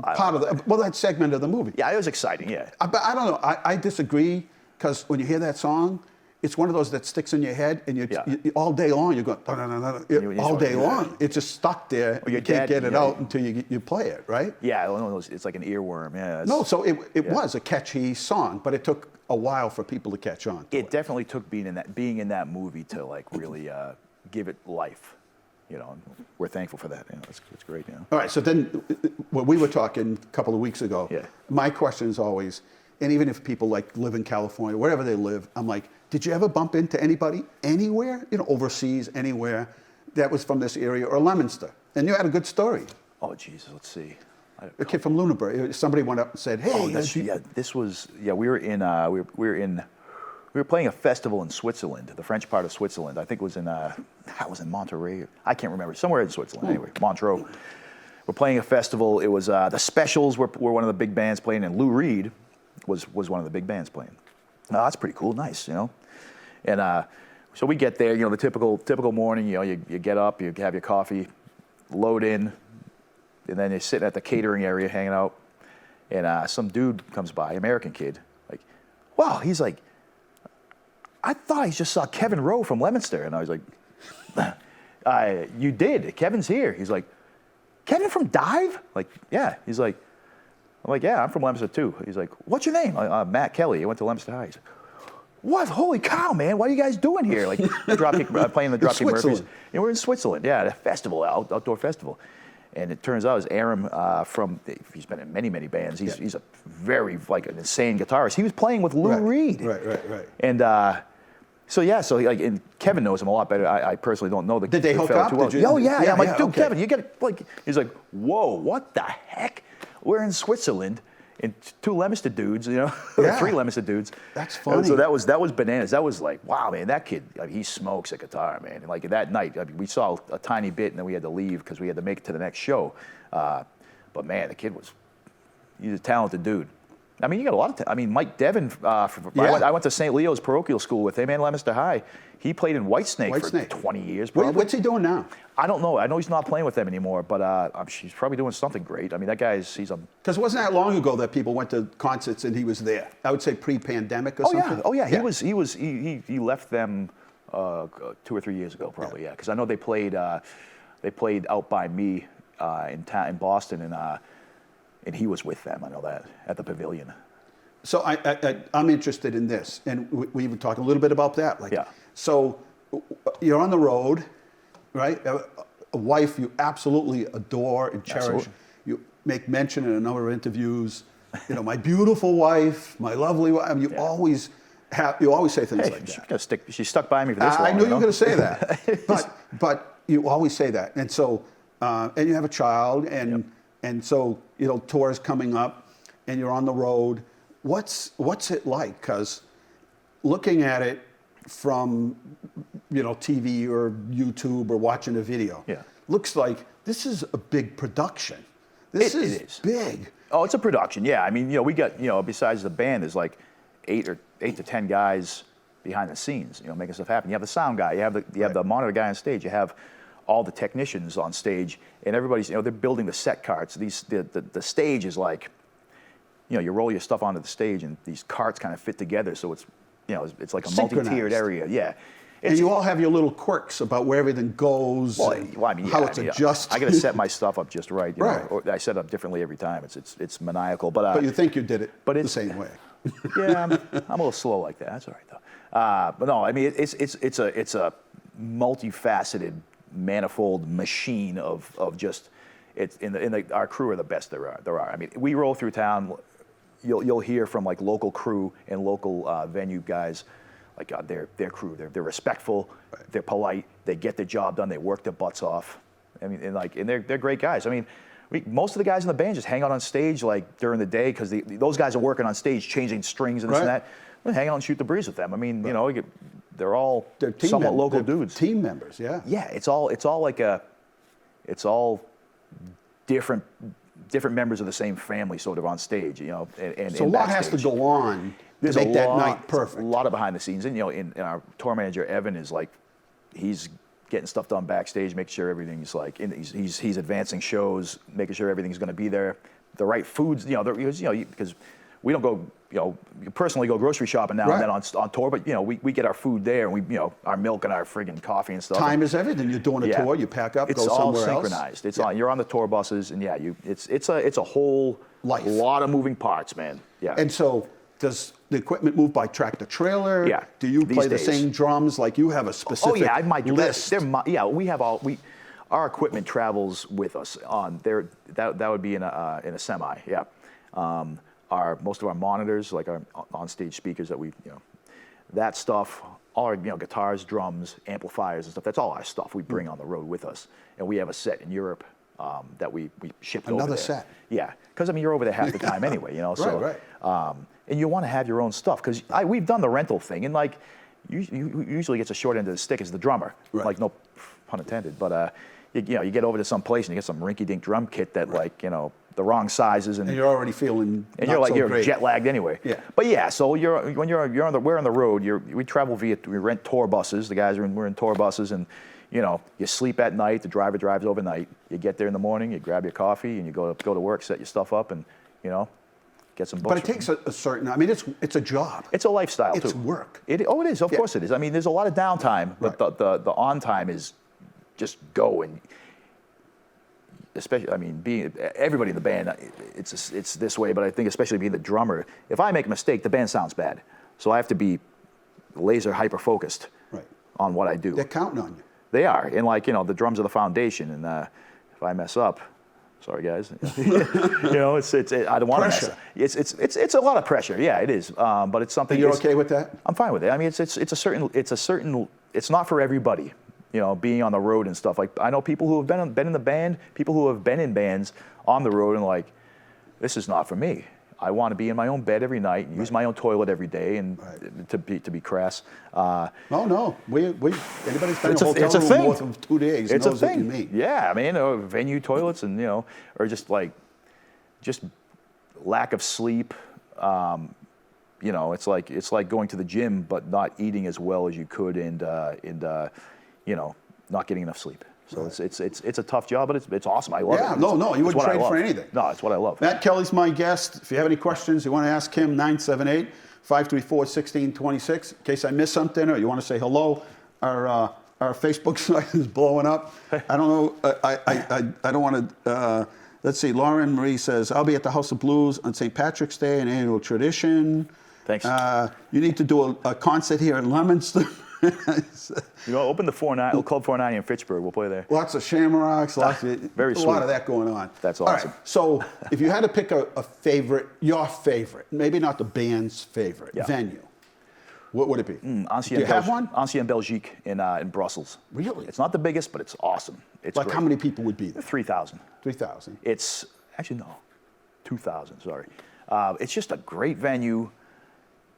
part of that segment of the movie.
Yeah, it was exciting. Yeah,
But I don't know. I disagree, because when you hear that song, it's one of those that sticks in your head, and you all day long you're going all day long. It's just stuck there. You can't get it out until you play it, right?
Yeah, it's like an earworm. Yeah.
No, so it was a catchy song, but it took a while for people to catch on.
It definitely took being in that movie to like really give it life. And we're thankful for that. It's great.
All right, so then when we were talking a couple of weeks ago, my question is always, and even if people like live in California, wherever they live, I'm like, did you ever bump into anybody anywhere, overseas, anywhere, that was from this area or Leominster? And you had a good story.
Oh, Jesus, let's see.
A kid from Lunenburg. Somebody went up and said, "Hey."
We were playing a festival in Switzerland, the French part of Switzerland. I think it was in Monterey. I can't remember. Somewhere in Switzerland. Anyway, Montreux. We're playing a festival. It was the Specials were one of the big bands playing, and Lou Reed was one of the big bands playing. Oh, that's pretty cool. Nice, And so we get there. The typical morning. You get up, you have your coffee, load in, and then you're sitting at the catering area hanging out, and some dude comes by, American kid, like, wow, he's like, I thought I just saw Kevin Rowe from Leominster. And I was like, you did. Kevin's here. He's like, Kevin from Dive? Like, yeah. He's like, I'm like, yeah, I'm from Leominster too. He's like, what's your name? Matt Kelly. I went to Leominster High. He's like, what? Holy cow, man. What are you guys doing here? Like, playing the Dropkick Murphys. And we're in Switzerland. Yeah, at a festival, outdoor festival. And it turns out it's Aram he's been in many, many bands. He's a very, an insane guitarist. He was playing with Lou Reed.
Right.
And and Kevin knows him a lot better. I personally don't know the
Did they hook
fella
up?
too well.
Did you?
Oh, yeah. I'm like, dude,
okay.
Kevin, you get he's like, whoa, what the heck? We're in Switzerland, and two Leominster dudes, three Leominster dudes.
That's funny.
So that was bananas. That was like, wow, man, that kid, he smokes a guitar, man. And like that night, we saw a tiny bit, and then we had to leave because we had to make it to the next show. But man, the kid he's a talented dude. I mean, you got a lot of Mike Devin, I went to St. Leo's parochial school with him and Leominster High. He played in Whitesnake for 20 years, probably.
What's he doing now?
I don't know. I know he's not playing with them anymore, but he's probably doing something great. I mean, that guy's,
Because it wasn't that long ago that people went to concerts and he was there. I would say pre-pandemic or something.
Oh, yeah. He left them 2 or 3 years ago, probably, yeah. Because I know they played out by me in Boston, and he was with them. I know that at the Pavilion.
So I'm interested in this, and we were talking a little bit about that. So you're on the road, right? A wife you absolutely adore and cherish.
Absolutely.
You make mention in a number of interviews. My beautiful wife, my lovely wife. I mean, you always say things like that.
She stuck by me for this long.
I knew you were going to say that, but you always say that, and so and you have a child, and so tours coming up, and you're on the road. What's it like? Because looking at it from TV or YouTube or watching a video, looks like this is a big production. This is big.
Oh, it's a production. Yeah, I mean, we got besides the band, there's like 8 to 10 guys behind the scenes, making stuff happen. You have the sound guy, you have the monitor guy on stage, you have all the technicians on stage, and everybody's they're building the set carts. The stage is like, you roll your stuff onto the stage, and these carts kind of fit together, so it's it's like a multi-tiered area. Yeah.
And you all have your little quirks about where everything goes, how it's adjusted.
I got to set my stuff up just right. Or I set it up differently every time. It's maniacal, but
you think you did it the same way.
Yeah, I'm a little slow like that. That's all right though. But no, I mean it's a multifaceted, manifold machine of just our crew are the best there are. I mean, we roll through town. You'll hear from like local crew and local venue guys. Like their crew, they're respectful, they're polite, they get their job done, they work their butts off. I mean, and they're great guys. I mean, most of the guys in the band just hang out on stage like during the day because those guys are working on stage, changing strings and this and that. We hang out and shoot the breeze with them. I mean, you know, they're all somewhat local dudes.
Team members, yeah.
Yeah, it's all different members of the same family sort of on stage, you know. And
so a lot has to go on to make that night perfect.
A lot of behind the scenes, and you know, in our tour manager Evan is like, he's getting stuff done backstage, making sure everything's like, he's advancing shows, making sure everything's going to be there, the right foods, you know, because we don't go, you know, personally go grocery shopping now and then on tour, but you know, we get our food there, and we, you know, our milk and our friggin' coffee and stuff.
Time is everything. You're doing a tour, you pack up, go somewhere else.
It's all synchronized. It's on. You're on the tour buses, and it's a whole lot of moving parts, man. Yeah.
And so, does the equipment move by tractor trailer?
Yeah.
Do you play the same drums? Like you have a specific list?
Our equipment travels with us on there. That would be in a semi. Yeah. Most of our monitors, like our on-stage speakers that we, you know, that stuff, all our, you know, guitars, drums, amplifiers and stuff, that's all our stuff we bring on the road with us. And we have a set in Europe that we shipped over there.
Another set?
Yeah, because I mean, you're over there half the time anyway, you know. So,
right.
And you want to have your own stuff, because we've done the rental thing, and like, usually gets a short end of the stick as the drummer.
Right.
Like, no pun intended, but you get over to some place and you get some rinky-dink drum kit that like, you know, the wrong sizes, and
you're already feeling
you're jet lagged anyway.
Yeah.
But yeah, so we're on the road. We travel we rent tour buses. The guys we're in tour buses, and you know, you sleep at night. The driver drives overnight. You get there in the morning. You grab your coffee and you go to work, set your stuff up, and you know, get some books.
But it takes a certain. I mean, it's a job.
It's a lifestyle too.
It's work.
It is. Of course it is. I mean, there's a lot of downtime, but the on time is just go. And especially, I mean, everybody in the band, it's this way, but I think especially being the drummer, if I make a mistake, the band sounds bad. So I have to be laser hyper focused on what I do.
They're counting on you.
They are, and like, you know, the drums are the foundation, and if I mess up, sorry guys, you know, I don't want to mess up. It's a lot of pressure. Yeah, it is. But it's something.
And you're okay with that?
I'm fine with it. I mean, it's not for everybody. You know, being on the road and stuff. Like, I know people who have been in the band, people who have been in bands on the road, and like, this is not for me. I want to be in my own bed every night, and use my own toilet every day, and to be crass.
No. Anybody's been in a hotel
it's a
room
thing.
more than 2 days
It's
knows
a thing.
what you mean.
Yeah, I mean, venue toilets, and you know, or just lack of sleep. You know, it's like going to the gym but not eating as well as you could, and you know, not getting enough sleep. So it's a tough job, but it's awesome. I love it.
No, you wouldn't trade for anything.
No, it's what I love.
Matt Kelly's my guest. If you have any questions you want to ask him, 978-534-1626. In case I missed something or you want to say hello, our Facebook site is blowing up. I don't know. I don't want to. Let's see. Lauren Marie says, I'll be at the House of Blues on St. Patrick's Day, an annual tradition.
Thanks.
You need to do a concert here in Leominster.
You know, open the Club 490 in Fitchburg. We'll play there.
Lots of shamrocks,
Very sweet.
A lot of that going on.
That's awesome.
All right, so if you had to pick a favorite, your favorite, maybe not the band's favorite venue, what would it be? Do you have one?
Ancien Belgique in Brussels.
Really?
It's not the biggest, but it's awesome. It's
like
great.
How many people would be there?
3,000.
3,000.
It's actually no, 2,000. Sorry. It's just a great venue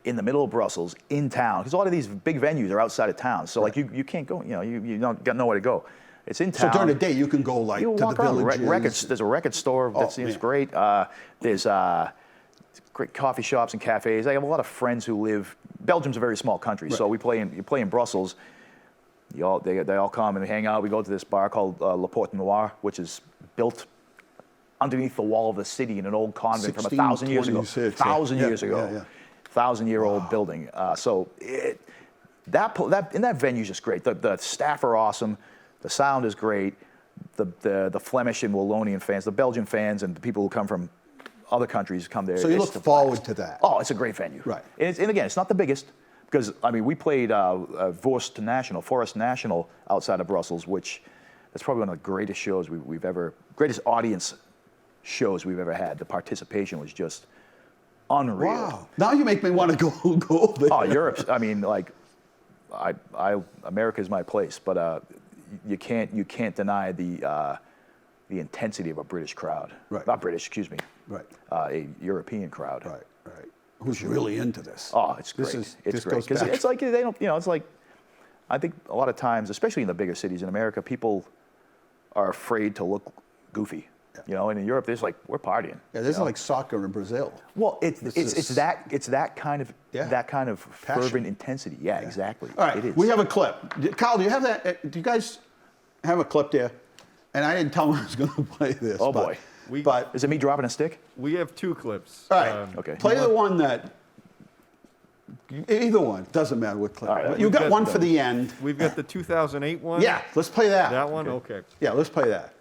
in the middle of Brussels, in town, because a lot of these big venues are outside of town. So like you can't go. You know, you don't got nowhere to go. It's in town.
So during the day you can go like to the villages.
There's a record store. It's great. There's great coffee shops and cafes. I have a lot of friends who live. Belgium's a very small country, so you play in Brussels. They all come and hang out. We go to this bar called Le Porte Noir, which is built underneath the wall of the city in an old convent from 1,000 years ago. 1,000 years ago. 1,000-year-old building. So in that venue is just great. The staff are awesome. The sound is great. The Flemish and Wallonian fans, the Belgian fans, and the people who come from other countries come there.
So you look forward to that.
Oh, it's a great venue.
Right.
And again, it's not the biggest, because I mean, we played Forest National outside of Brussels, which that's probably one of the greatest shows greatest audience shows we've ever had. The participation was just unreal.
Wow. Now you make me want to go over there.
Oh, Europe. I mean, like, America's my place, but you can't deny the the intensity of a British crowd.
Right.
Not British, excuse me.
Right.
A European crowd.
Right. Who's really into this?
Oh, it's great. It's great because it's like they don't. It's like I think a lot of times, especially in the bigger cities in America, people are afraid to look goofy.
Yeah.
And in Europe, there's like we're partying.
Yeah, this is like soccer in Brazil.
Well, it's that kind of
Passion.
fervent intensity. Yeah, exactly.
All right,
it is.
we have a clip. Kyle, do you have that? Do you guys have a clip there? And I didn't tell him I was going to play this.
Oh boy.
But
is it me dropping a stick?
We have 2 clips.
all right,
Okay.
play the one that. Either one doesn't matter what clip.
All right,
you got one for the end.
We've got the 2008 one.
Yeah, let's play that.
That one? Okay.
Yeah, let's play that.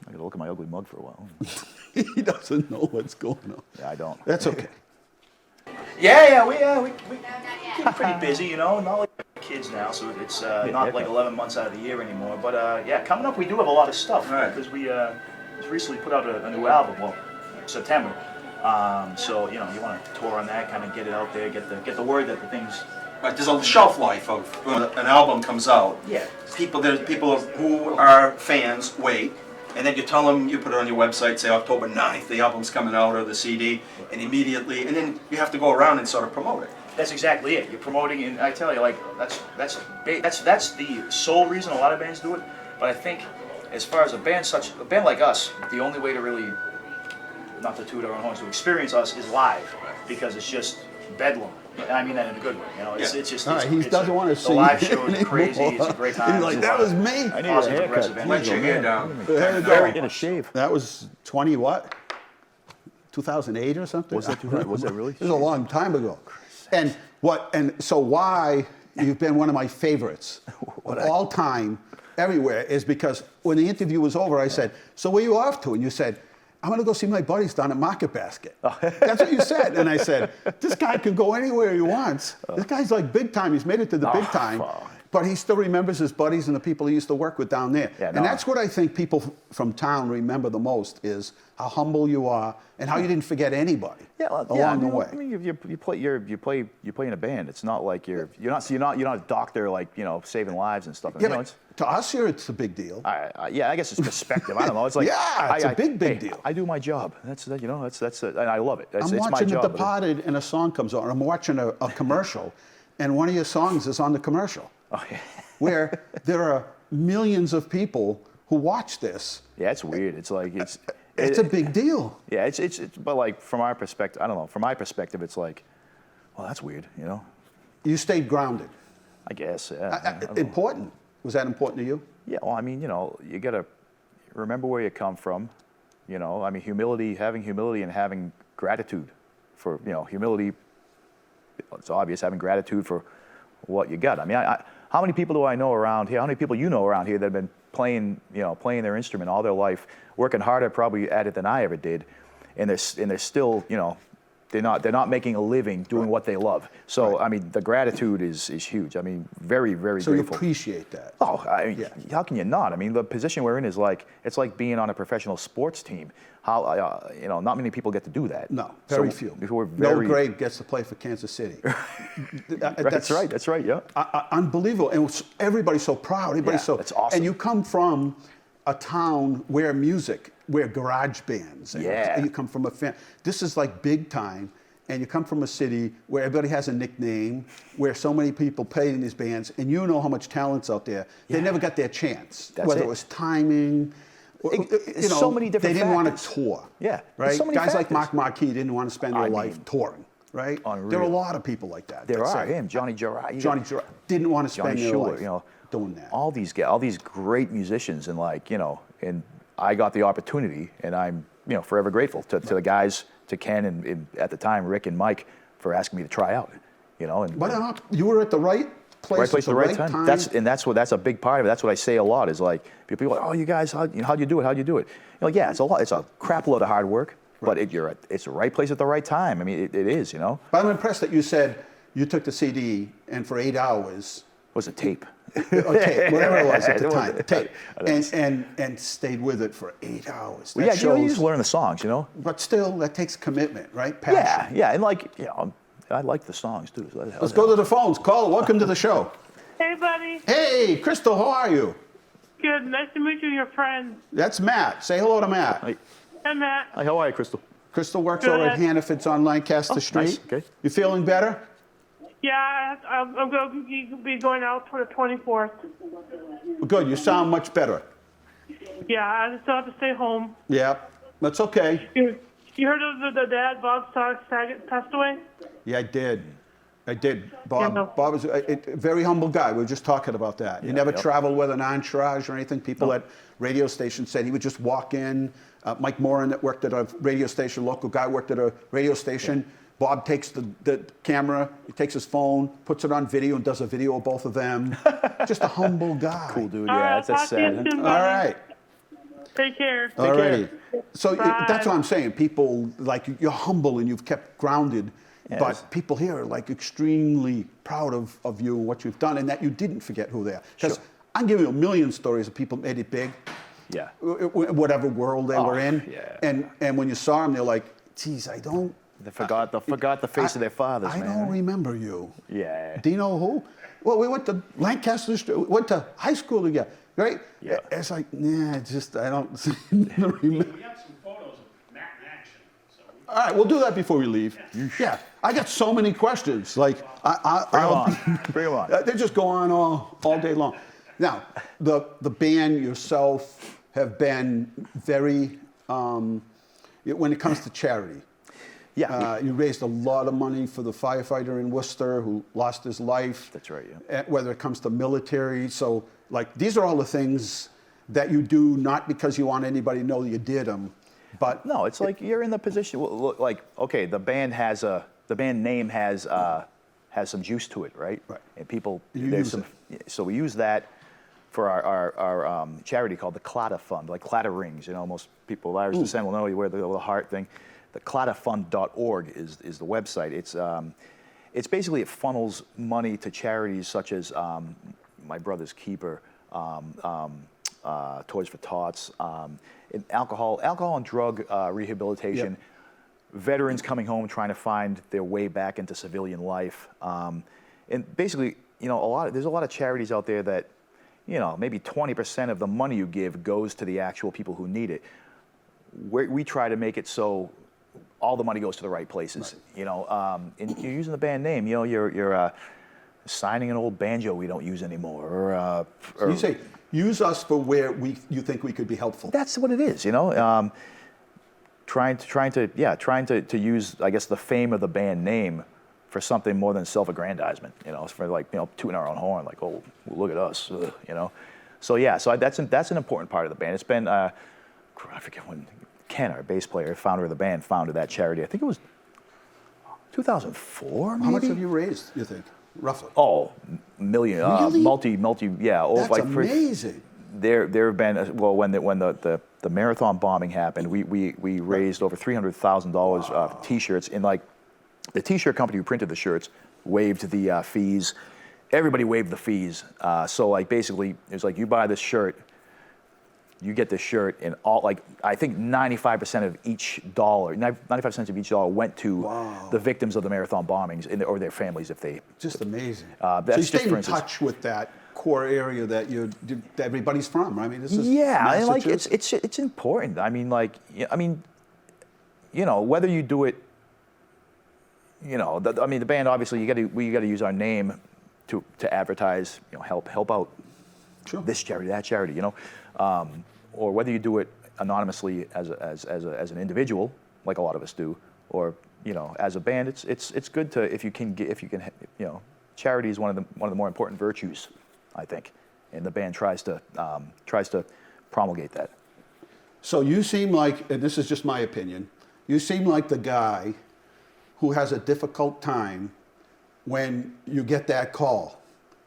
I gotta look at my ugly mug for a while.
He doesn't know what's going on.
Yeah, I don't.
That's okay.
Yeah, we keep pretty busy, Not like kids now, so it's not like 11 months out of the year anymore. But yeah, coming up, we do have a lot of stuff because we just recently put out a new album. Well, September. So you want to tour on that, kind of get it out there, get the word that the things.
Right, there's a shelf life of when an album comes out.
Yeah.
There's people who are fans wait, and then you tell them, you put it on your website, say October 9th, the album's coming out or the CD, and immediately, and then you have to go around and sort of promote it.
That's exactly it. You're promoting, and I tell you, like that's the sole reason a lot of bands do it. But I think, as far as a band like us, the only way to really, not to toot our own horns, to experience us is live, because it's just bedlam. And I mean that in a good way. It's just.
All right, he doesn't want to see
the live show is
anymore.
crazy. It's a great time.
He's like, that was me.
I need a haircut.
Let your hair down.
There you go.
Get a shave.
That was 20 what? 2008 or something?
Was that 2000? Was that really?
It was a long time ago. And so why you've been one of my favorites of all time, everywhere, is because when the interview was over, I said, so where are you off to? And you said, I'm going to go see my buddies down at Market Basket. That's what you said. And I said, this guy can go anywhere he wants. This guy's like big time. He's made it to the big time. But he still remembers his buddies and the people he used to work with down there. And that's what I think people from town remember the most, is how humble you are and how you didn't forget anybody along the way.
I mean, you play in a band. It's not like you're not a doctor, like saving lives and stuff.
Yeah, to us here, it's a big deal.
Yeah, I guess it's perspective. I don't know. It's like
it's a big deal.
I do my job. That's and I love it.
I'm watching The Departed, and a song comes on. I'm watching a commercial, and one of your songs is on the commercial.
Oh, yeah.
Where there are millions of people who watch this.
Yeah, it's weird. It's like
it's a big deal.
Yeah, it's but like from our perspective, I don't know. From my perspective, it's like, well, that's weird.
You stayed grounded.
I guess. Yeah.
Important. Was that important to you?
Yeah. Well, I mean, you gotta remember where you come from. I mean, having humility and having gratitude for humility. It's obvious, having gratitude for what you got. I mean, how many people do I know around here? How many people you know around here that have been playing their instrument all their life, working harder probably at it than I ever did, and they're still, they're not making a living doing what they love. So I mean, the gratitude is huge. I mean, very, very
so
grateful.
So you appreciate that.
Oh, how can you not? I mean, the position we're in is it's like being on a professional sports team. How not many people get to do that.
No, very few. Bill Gray gets to play for Kansas City.
That's right. Yeah.
Unbelievable, and everybody's so proud. Everybody's so.
That's awesome.
And you come from a town where garage bands. And you come from this is like big time, and you come from a city where everybody has a nickname, where so many people play in these bands, and you know how much talent's out there. They never got their chance. Whether it was timing.
So many different
They didn't want
factors.
to tour.
Yeah.
Right?
So many
Guys like
factors.
Mark Marquis didn't want to spend their life touring. Right?
Unreal.
There are a lot of people like that.
There are. Him, Johnny Girard.
Johnny Girard didn't want to spend their life doing that.
All these great musicians, and and I got the opportunity, and I'm forever grateful to the guys, to Ken and at the time Rick and Mike, for asking me to try out.
But you were at the right place at the right time.
That's a big part of it. That's what I say a lot, is like people are like, oh, you guys, how'd you do it? How'd you do it? Yeah, it's a lot. It's a crap load of hard work. But it's the right place at the right time. I mean, it is,
But I'm impressed that you said you took the CD and for 8 hours.
Was it tape?
Tape, whatever it was at the time, tape, and stayed with it for 8 hours.
Well, you just learn the songs,
But still, that takes commitment, right? Passion.
Yeah, and I like the songs too. So
let's go to the phones. Caller, welcome to the show.
Hey, buddy.
Hey, Crystal, how are you?
Good. Nice to meet you, your friend.
That's Matt. Say hello to Matt.
Hi.
Hey, Matt.
Hi, how are you, Crystal?
Crystal works
Good.
over at Hannaford's on Lancaster Street.
Nice. Okay.
You feeling better?
Yeah, I'm going to be going out for the 24th.
Good. You sound much better.
Yeah, I still have to stay home.
Yeah, that's okay.
You heard of the dad, Bob Saget, passed away?
Yeah, I did. Bob,
Yeah.
Bob was a very humble guy. We were just talking about that. He never traveled with an entourage or anything. People at radio stations said he would just walk in. Mike Moran, that worked at a radio station, local guy, worked at a radio station. Bob takes the camera, he takes his phone, puts it on video, and does a video of both of them. Just a humble guy.
Cool dude.
All
Yeah,
right,
that's
I'll talk to you
sad.
soon,
All
buddy.
right.
Take care.
All righty. So
Bye.
that's what I'm saying. People, like, you're humble and you've kept grounded,
Yes.
but people here are, like, extremely proud of you, what you've done, and that you didn't forget who they are. Because
Sure.
I'm giving you a million stories of people made it big,
Yeah.
whatever world they were in.
yeah.
And when you saw them, they're like, geez, I don't.
They forgot the face of their fathers,
I
man.
don't remember you.
Yeah.
Do you know who? Well, we went to Lancaster, went to high school together, right?
Yeah.
It's like, nah, I don't remember.
We have some photos of Matt in action. So
All right, we'll do that before we leave. Yeah, I got so many questions. Like,
Bring 'em on.
They just go on all day long. Now, the band yourself have been very, when it comes to charity.
Yeah.
You raised a lot of money for the firefighter in Worcester who lost his life.
That's right, yeah.
Whether it comes to military. So, like, these are all the things that you do not because you want anybody to know you did them, but
No, it's like you're in the position. Well, look, like, okay, the band name has some juice to it, right?
Right.
And people,
You
there's
use
some. So we use that for our charity called the Clatter Fund, like clatter rings. You know, most people of Irish descent will know you wear the heart thing. The clatterfund.org is the website. It's basically, it funnels money to charities such as My Brother's Keeper, Toys for Tots, and alcohol and drug rehabilitation,
Yep.
veterans coming home trying to find their way back into civilian life, and basically, you know, there's a lot of charities out there that, you know, maybe 20% of the money you give goes to the actual people who need it. We try to make it so all the money goes to the right places. Right. You know, and you're using the band name. You know, you're signing an old banjo we don't use anymore, or
you say use us for where you think we could be helpful.
That's what it is. You know, trying to use, I guess, the fame of the band name for something more than self-aggrandizement. You know, it's for, like, you know, tooting our own horn, like, oh, look at us. You know, so yeah, so that's an important part of the band. It's been I forget when Ken, our bass player, founder of the band, founded that charity. I think it was 2004, maybe?
How much have you raised, you think, roughly?
Oh, million,
Really?
multi, yeah.
That's amazing.
There have been, well, when the marathon bombing happened, we raised over $300,000 for T-shirts, and, like, the T-shirt company who printed the shirts waived the fees. Everybody waived the fees. So, like, basically, it was like, you buy this shirt, you get this shirt, and all, like, I think 95% of each dollar, 95 cents of each dollar went to the victims of the marathon bombings or their families if they.
Just amazing.
That's
so you
just,
stay
for
in
instance,
touch with that core area that that everybody's from, right? I mean, this is
yeah, and, like,
Massachusetts.
it's important. I mean, like, you know, whether you do it, you know, the band, obviously we got to use our name to advertise, you know, help out this charity, that charity, you know, or whether you do it anonymously as an individual, like a lot of us do, or, you know, as a band. It's good to, if you can, you know, charity is one of the more important virtues, I think, and the band tries to promulgate that.
So you seem like, and this is just my opinion, you seem like the guy who has a difficult time when you get that call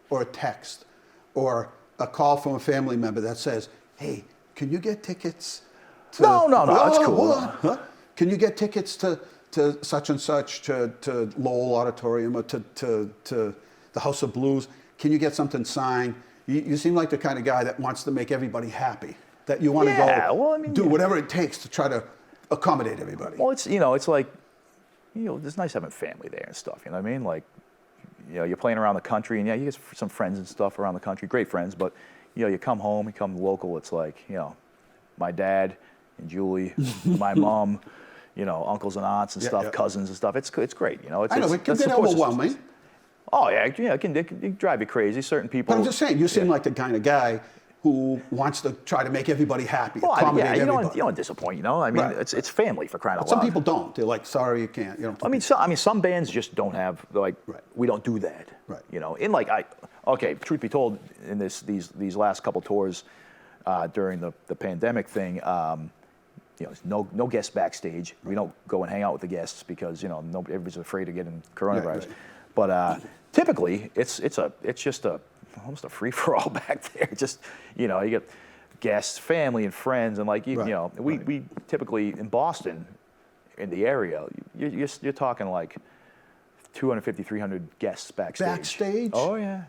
or a text or a call from a family member that says, hey, can you get tickets to...
No, that's cool.
Hold on. Huh? Can you get tickets to such and such, to Lowell Auditorium or to the House of Blues? Can you get something signed? You seem like the kind of guy that wants to make everybody happy, that you want to do whatever it takes to try to accommodate everybody.
Well, it's, you know, it's like, you know, it's nice having family there and stuff, you know what I mean? Like, you know, you're playing around the country, and yeah, you get some friends and stuff around the country, great friends, but, you know, you come home, you come local, it's like, you know, my dad and Julie, my mom, you know, uncles and aunts and stuff, cousins and stuff. It's great, you know.
I know, it can get overwhelming.
Oh, yeah, it can drive you crazy. Certain people.
But I'm just saying, you seem like the kind of guy who wants to try to make everybody happy,
well,
accommodate
you
everybody.
don't disappoint, you know. I mean, it's family for crying out loud.
Some people don't. They're like, sorry, you can't. You know.
Some bands just don't have we don't do that.
Right.
You know, truth be told, in these last couple tours during the pandemic thing, you know, no guests backstage. We don't go and hang out with the guests because, you know, everybody's afraid of getting coronavirus. Right. But typically, it's just almost a free for all back there. Just, you know, you get guests, family, and friends, and like you know, we typically in Boston, in the area, you're talking like 250, 300 guests backstage.
Backstage?
Oh yeah.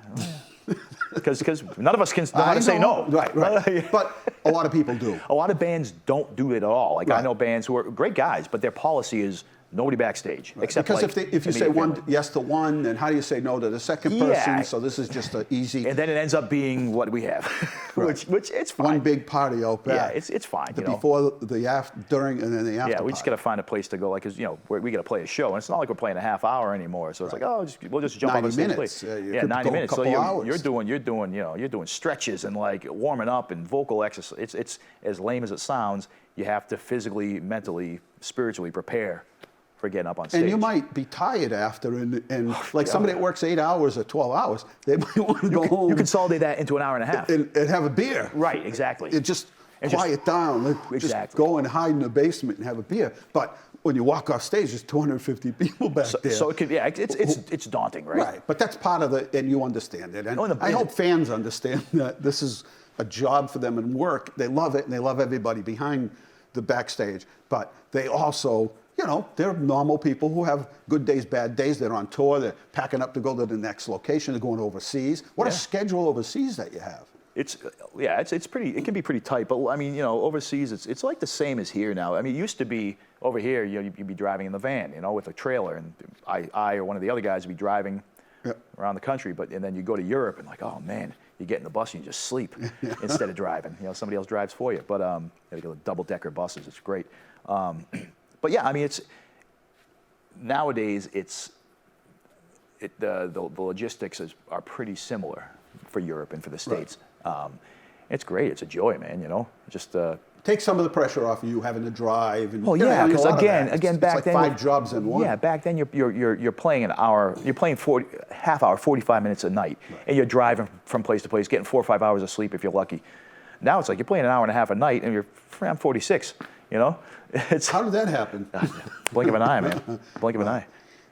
Because none of us can know how to say no.
Right. But a lot of people do.
A lot of bands don't do it at all. Like I know bands who are great guys, but their policy is nobody backstage. Except
because
like
if you say yes to one, then how do you say no to the second person? So this is just an easy.
And then it ends up being what we have, which it's fine.
One big party out back.
Yeah, it's fine.
The before, the after, during, and then the after.
Yeah, we just got to find a place to go. Like, cause you know, we got to play a show, and it's not like we're playing a half hour anymore. So it's like, we'll just jump on the stage. 90 minutes. 90 minutes. So you're doing stretches and like warming up and vocal exercise. It's as lame as it sounds. You have to physically, mentally, spiritually prepare for getting up on stage.
And you might be tired after, and like somebody that works 8 hours or 12 hours, they might want to go home.
You consolidate that into an hour and a half.
And have a beer.
Right, exactly.
It just quiet down. Just go and hide in the basement and have a beer. But when you walk off stage, there's 250 people back there.
So it could, it's daunting, right?
Right, but that's part of and you understand it. And I hope fans understand that this is a job for them and work. They love it, and they love everybody behind the backstage. But they also, you know, they're normal people who have good days, bad days. They're on tour. They're packing up to go to the next location. They're going overseas. What a schedule overseas that you have.
It's pretty. It can be pretty tight. But I mean, you know, overseas, it's like the same as here now. I mean, it used to be over here. You know, you'd be driving in the van, you know, with a trailer, and I or one of the other guys would be driving around the country. And then you go to Europe, and like, oh man, you get in the bus and you just sleep instead of driving. You know, somebody else drives for you. But you go double-decker buses. It's great. But yeah, I mean, nowadays the logistics are pretty similar for Europe and for the States. It's great. It's a joy, man. You know, just
take some of the pressure off of you having to drive. And,
yeah, because again, back
like
then
5 jobs in one.
Yeah, back then you're playing an hour. You're playing half hour, 45 minutes a night, and you're driving from place to place, getting 4 or 5 hours of sleep if you're lucky. Now it's like you're playing an hour and a half a night, and I'm 46. You know,
how did that happen?
Blink of an eye, man. Blink of an eye.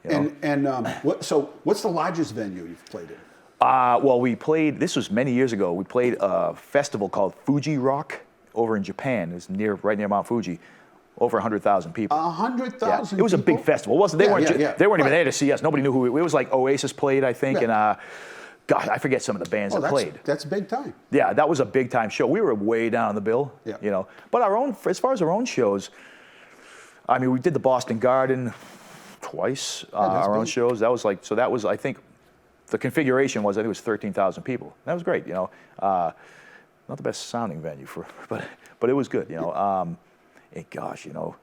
You know?
So what's the largest venue you've played in?
Well, we played. This was many years ago. We played a festival called Fuji Rock over in Japan. It's right near Mount Fuji. Over 100,000 people.
100,000.
It was a big festival. It wasn't. They weren't even there to see us. Nobody knew who it was. Like Oasis played, I think, and. God, I forget some of the bands that played.
That's big time.
Yeah, that was a big time show. We were way down the bill, you know. But as far as our own shows, I mean, we did the Boston Garden twice. Our own shows. That was I think, the configuration was 13,000 people. That was great, you know. Not the best sounding venue but it was good, you know. And gosh, you know,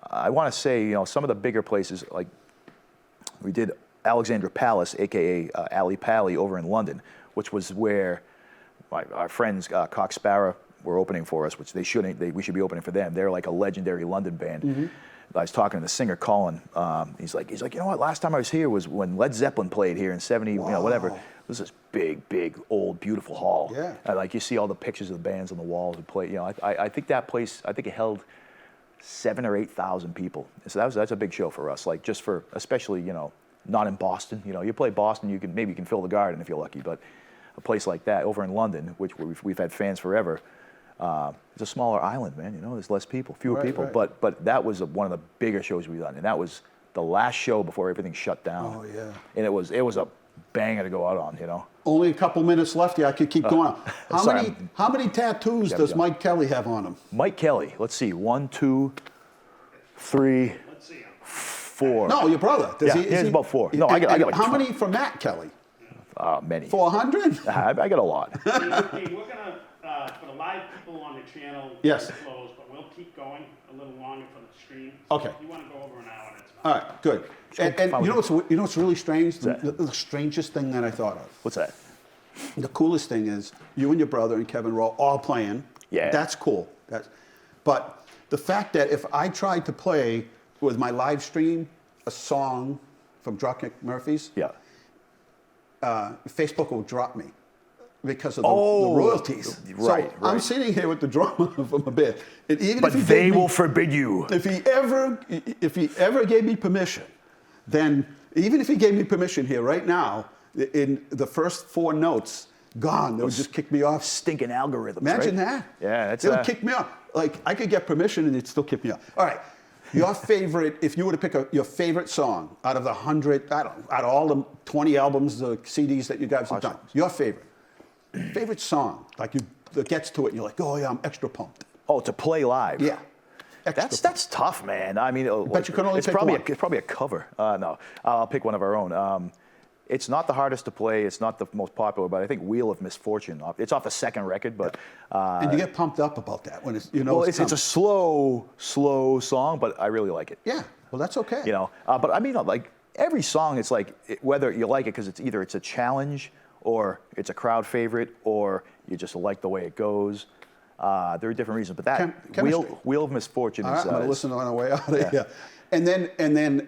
I want to say, you know, some of the bigger places, like we did Alexandra Palace, a.k.a. Ali Pally, over in London, which was where our friends Cox Sparrow were opening for us, which we should be opening for them. They're like a legendary London band. Mm-hmm. I was talking to the singer Colin. He's like, you know what? Last time I was here was when Led Zeppelin played here in '70, you know, whatever. It was this big, old, beautiful hall. Yeah. Like you see all the pictures of the bands on the walls who play. You know, I think that place. I think it held 7,000 or 8,000 people. So that's a big show for us. Like just for especially, you know. Not in Boston, you know. You play Boston, maybe you can fill the Garden if you're lucky. But a place like that, over in London, which we've had fans forever, it's a smaller island, man. You know, there's less people, fewer people. Right. But that was one of the bigger shows we've done, and that was the last show before everything shut down.
Oh yeah.
And it was a banger to go out on, you know.
Only a couple minutes left. Yeah, I could keep going. How many tattoos does Mike Kelly have on him?
Mike Kelly. Let's see. 1, 2, 3. 4.
No, your brother.
He has about 4. No, I got like
how many for Matt Kelly?
Many.
400?
I got a lot.
Hey, we're gonna live people on the channel
Yes.
close, but we'll keep going a little longer for the stream.
Okay.
If you want to go over an hour, that's fine.
All right, good. And you know what's really strange? The strangest thing that I thought of.
What's that?
The coolest thing is you and your brother and Kevin Rowe all playing.
Yeah.
That's cool. But the fact that if I tried to play with my live stream a song from Dropkick Murphys, Facebook will drop me because of the royalties.
Right,
so I'm sitting here with the drummer from a bit. And even
but
if
they will forbid you.
If he ever gave me permission, then even if he gave me permission here right now, in the first 4 notes, gone. They would just kick me off.
Stinking algorithms.
Imagine
right?
that.
Yeah, that's.
They would kick me off. Like I could get permission and they'd still kick me off. All right. Your favorite, if you were to pick your favorite song out of the 100, out of all the 20 albums, the CDs that you guys have done, your favorite song, like that gets to it and you're like, oh yeah, I'm extra pumped.
Oh, to play live.
Yeah.
That's tough, man. I mean,
but you can only pick one.
It's probably a cover. No, I'll pick one of our own. It's not the hardest to play. It's not the most popular, but I think "Wheel of Misfortune." It's off the second record, but
and you get pumped up about that when it's
it's a slow song, but I really like it.
Yeah, well, that's okay.
You know, but I mean, like every song, it's like whether you like it because it's either it's a challenge or it's a crowd favorite or you just like the way it goes. There are different reasons, but that Wheel of Misfortune is.
I'm going to listen on our way out of here. And then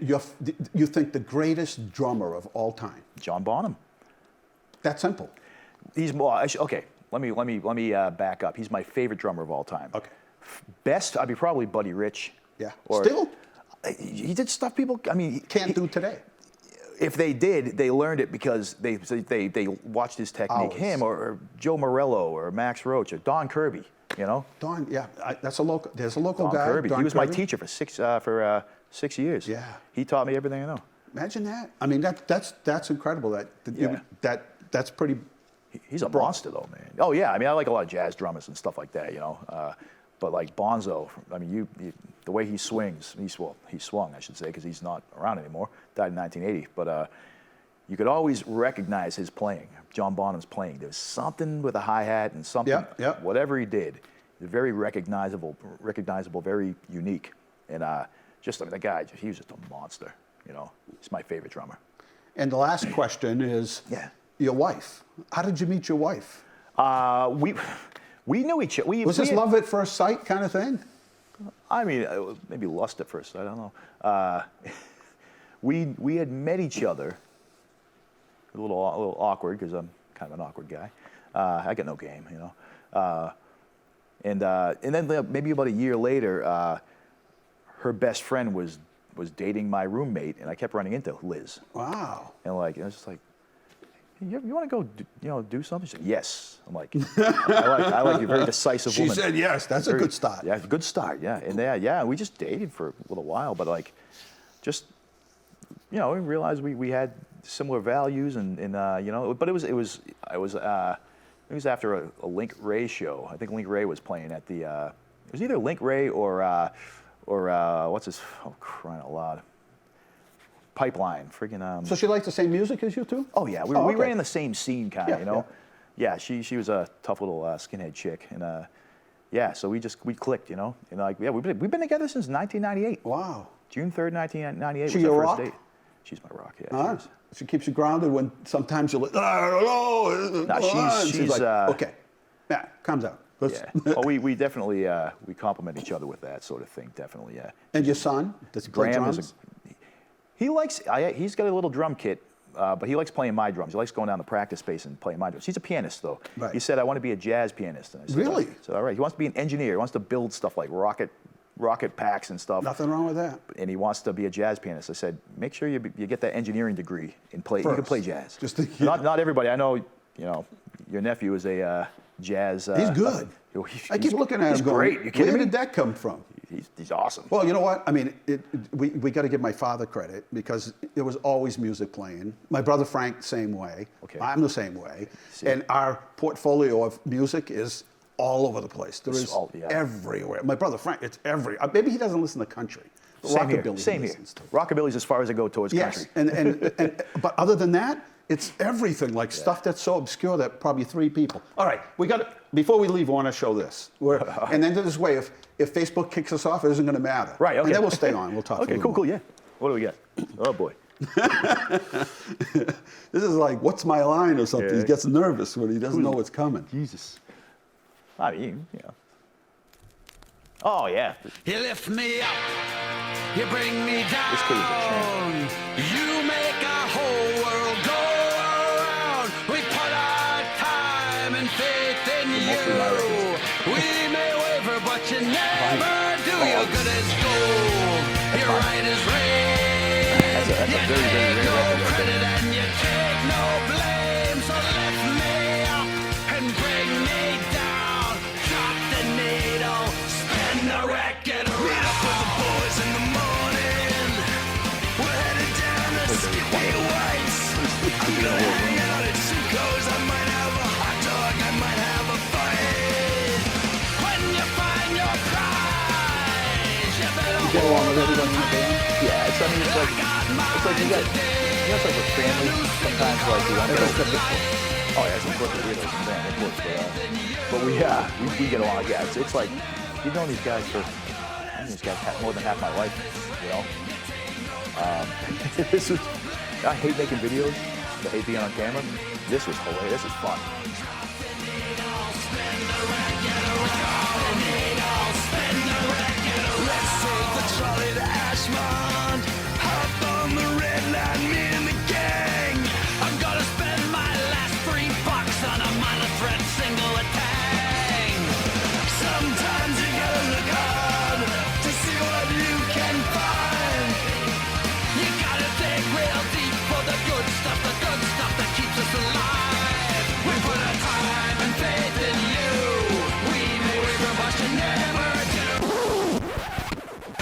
you think the greatest drummer of all time,
John Bonham.
That simple.
He's more okay. Let me back up. He's my favorite drummer of all time.
Okay.
Best, I'd be probably Buddy Rich.
Yeah.
Or,
still.
He did stuff people. I mean,
can't do today.
If they did, they learned it because they watched his technique.
Hours.
Him or Joe Morello or Max Roach or Don Kirby. You know.
Don, yeah, that's a local. There's a local
Don
guy.
Kirby.
Don
He was
Kirby.
my teacher for 6 years.
Yeah.
He taught me everything I know.
Imagine that. I mean, that's incredible. That's pretty.
He's a monster, though, man. Oh yeah, I mean, I like a lot of jazz drummers and stuff like that, you know. But like Bonzo, I mean, the way he swings, he swung, I should say, because he's not around anymore. Died in 1980. But you could always recognize his playing. John Bonham's playing. There's something with a hi-hat and something. Whatever he did, very recognizable, very unique. And just I mean, the guy, he was just a monster. You know, he's my favorite drummer.
And the last question is, your wife. How did you meet your wife?
We knew each other.
Was this love at first sight kind of thing?
I mean, maybe lust at first sight. I don't know. We had met each other. A little awkward because I'm kind of an awkward guy. I got no game, you know. And then maybe about a year later, her best friend was dating my roommate, and I kept running into Liz.
Wow.
And like, I was just like, you want to go do something? She said, yes. I'm like, I like you, very decisive woman.
She said yes. That's a good start.
Yeah, good start. Yeah, and we just dated for a little while, but like, just we realized we had similar values, and but it was after a Link Ray show. I think Link Ray was playing at the. It was either Link Ray or what's his? Oh, crying out loud! Pipeline, friggin'.
So she liked the same music as you two?
Oh yeah, we ran in the same scene, kind of, you know.
Yeah.
Yeah, she was a tough little skinhead chick, and so we clicked, you know, and like we've been together since 1998.
Wow.
June 3rd, 1998
She
was our
your
first
rock?
date. She's my rock, yeah.
She keeps you grounded when sometimes you're like, I don't know.
No, she's
like, okay, yeah, calm down.
Yeah. Well, we definitely we complement each other with that sort of thing, definitely, yeah.
And your son, does he play drums?
He's got a little drum kit, but he likes playing my drums. He likes going down to the practice space and playing my drums. He's a pianist, though.
Right.
He said, I want to be a jazz pianist. And I said,
really?
So all right. He wants to be an engineer. He wants to build stuff like rocket packs and stuff.
Nothing wrong with that.
And he wants to be a jazz pianist. I said, make sure you get that engineering degree and play. You can play jazz. Not everybody. I know. Your nephew is a jazz.
He's good. I keep looking at him.
He's great. You kidding me?
Where did that come from?
He's awesome.
Well, you know what? I mean, we got to give my father credit because there was always music playing. My brother Frank, same way.
Okay.
I'm the same way. And our portfolio of music is all over the place. There is everywhere. My brother Frank, it's maybe he doesn't listen to country. But
Same
rockabilly
here. Same here. Rockabilly's as far as I go towards country.
And but other than that, It's everything, like stuff that's so obscure that probably 3 people. All right, before we leave, I want to show this. And then this way, if Facebook kicks us off, it isn't going to matter.
Right, okay.
And then we'll stay on. We'll talk.
Okay, cool, yeah. What do we got? Oh, boy.
This is like, what's my line or something.
Yeah.
He gets nervous when he doesn't know what's coming.
Jesus. I mean, you know. Oh, yeah.
You lift me up, you bring me down.
This kid is a champ.
You make our whole world go around. We put our time and faith in you. We may waver, but you never do. You're good as gold. You're right as rain.
That's a
You
very, very
take
rare
no
record right
credit
there.
and you take no blame. So lift me up and bring me down. Drop the needle, spin the record. Meet up with the boys in the morning. We're headed down to Skippy White's. I'm gonna hang out at Suco's. I might have a hot dog, I might have a fight. When you find your prize, you better
You get along with everyone in the band?
Yeah, it's like you got, it's like with family, sometimes like you don't oh yeah, it's important to weirdos and band, of course, but we get along, yeah, it's like, you've known these guys for, I mean, these guys more than half my life, you know? I hate making videos, I hate being on camera. This was hilarious, this is fun.
Let's take the trolley to Ashmont. Hop on the red line, me and the gang. I'm gonna spend my last $3 on a minor threat single attack. Sometimes you gotta look hard to see what you can find. You gotta dig real deep for the good stuff that keeps us alive. We put our time and faith in you. We may waver, but you never do.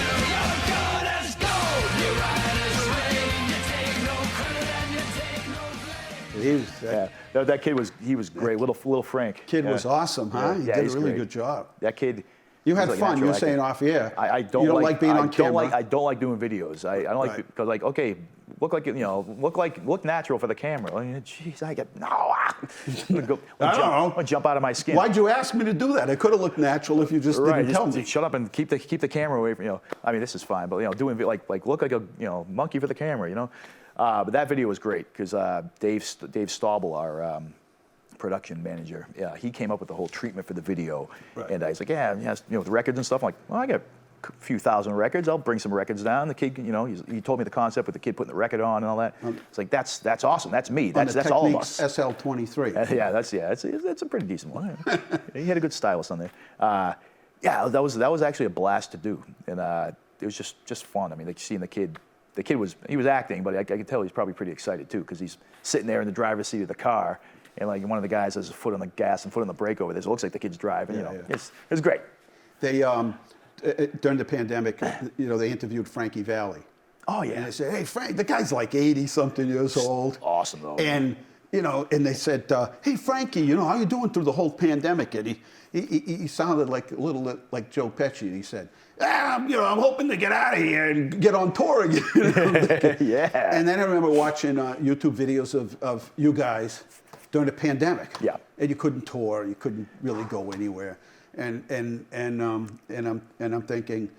You're good as gold. You're right as rain. You take no credit and you take no blame.
Yeah, that kid was great, little Frank.
Kid was awesome, huh? He did a
he's
really
great.
good job.
That kid.
You had
he's like a
fun. You
natural
were saying
actor.
off air.
I don't
you don't like being on camera.
I don't like doing videos. I don't like
Right.
because like okay, look natural for the camera. I mean, jeez, I get no. I'm gonna jump out of my skin.
Why'd you ask me to do that? It could have looked natural if you just didn't tell me.
Shut up and keep the camera away from I mean, this is fine, but doing like look like a monkey for the camera, But that video was great because Dave Staubel, our production manager, he came up with the whole treatment for the video, and he's like, the records and stuff. I'm like, well, I got a few thousand records. I'll bring some records down. The kid, he told me the concept with the kid putting the record on and all that. It's like that's awesome. That's me. That's all of us.
SL23.
It's a pretty decent one. He had a good stylist on there. That was actually a blast to do, and it was just fun. I mean, like seeing the kid. The kid was acting, but I could tell he's probably pretty excited too because he's sitting there in the driver's seat of the car, and like one of the guys has his foot on the gas and foot on the brake over there. So it looks like the kid's driving. It's great.
They during the pandemic, they interviewed Frankie Valli.
Oh yeah.
And they said, hey Frank, the guy's like 80-something years old.
Awesome though.
And and they said, hey Frankie, how you doing through the whole pandemic? And he sounded like a little like Joe Pesci. And he said, I'm hoping to get out of here and get on tour again.
Yeah.
And then I remember watching YouTube videos of you guys during the pandemic.
Yeah.
And you couldn't tour, you couldn't really go anywhere. And I'm thinking,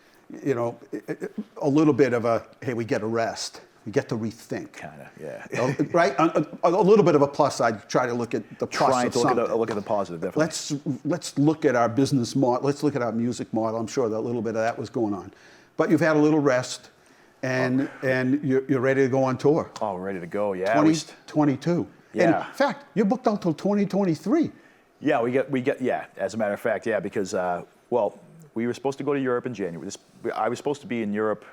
a little bit of a, hey, we get a rest. We get to rethink.
Kind of, yeah.
Right? A little bit of a plus side. Try to look at the plus
Trying
of
to
something.
look at the positive, definitely.
Let's look at our business model. Let's look at our music model. I'm sure that a little bit of that was going on. But you've had a little rest, and you're ready to go on tour.
Oh, we're ready to go, yeah.
2022.
Yeah.
And in fact, you're booked until 2023.
Yeah, we get as a matter of fact, yeah, because we were supposed to go to Europe in January. I was supposed to be in Europe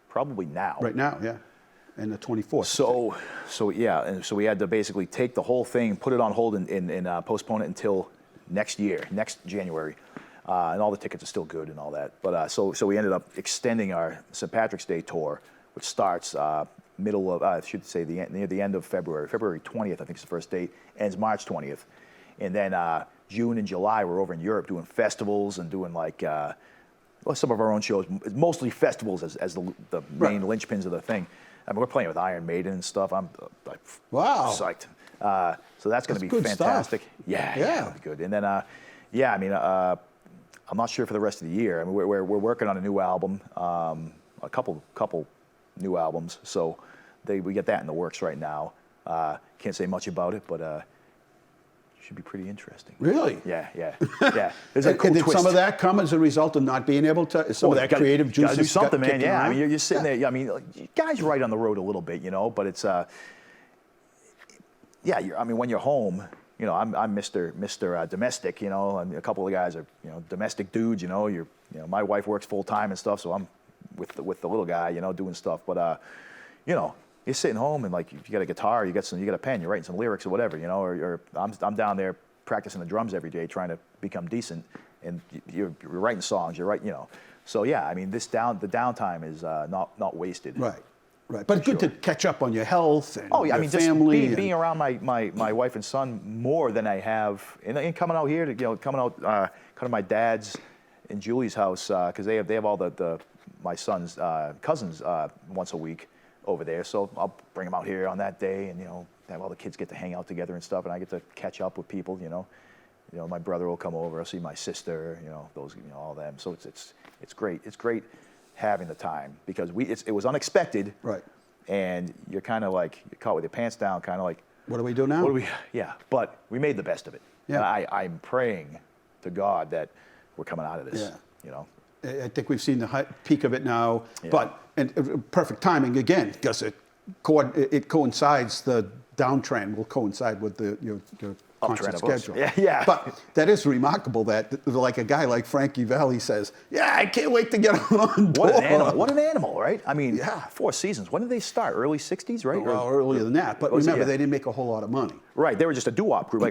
probably now.
Right now, yeah. And the 24th.
So we had to basically take the whole thing, put it on hold, and postpone it until next January. And all the tickets are still good and all that. But so we ended up extending our St. Patrick's Day tour, which starts middle of near the end of February. February 20th, I think is the first date. Ends March 20th, and then June and July we're over in Europe doing festivals and doing like some of our own shows. Mostly festivals as the main linchpins of the thing. I mean, we're playing with Iron Maiden and stuff. I'm
wow
psyched. So that's going to be
good
fantastic.
stuff.
Yeah,
Yeah.
it'll be good. And then, yeah, I mean, I'm not sure for the rest of the year. I mean, we're working on a new album, a couple new albums. So we get that in the works right now. Can't say much about it, but should be pretty interesting.
Really?
Yeah. There's a cool
did
twist.
some of that come as a result of not being able to? Some of that creative juice.
Gotta do something, man. Yeah,
around?
I mean, you're sitting there. I mean, guys write on the road a little bit, but it's yeah. I mean, when you're home, I'm Mr. Domestic, and a couple of guys are domestic dudes. My wife works full time and stuff, so I'm with the little guy, doing stuff. But you're sitting home and like you got a guitar, you got a pen, you're writing some lyrics or whatever, or I'm down there practicing the drums every day, trying to become decent, and you're writing songs, you're writing, So yeah, I mean, the downtime is not wasted.
Right. But good to catch up on your health and
I
your
mean,
family.
just being around my wife and son more than I have, and coming out here to come to my dad's and Julie's house because they have all my son's cousins once a week over there. So I'll bring them out here on that day, and have all the kids get to hang out together and stuff, and I get to catch up with people. My brother will come over. I'll see my sister. Those all them. So it's great. It's great having the time because it was unexpected.
Right.
And you're kind of like you're caught with your pants down, kind of like.
What do we do now?
Yeah, but we made the best of it.
Yeah.
I'm praying to God that we're coming out of this.
Yeah. I think we've seen the peak of it now,
Yeah.
but perfect timing again because it coincides. The downtrend will coincide with your concert
Uptrend of us.
schedule.
Yeah.
But that is remarkable that like a guy like Frankie Valli says, "Yeah, I can't wait to get on board."
What an animal, right? I mean, 4 seasons. When did they start? Early '60s, right?
Well, earlier than that. But remember, they didn't make a whole lot of money.
Right. They were just a doo-wop group.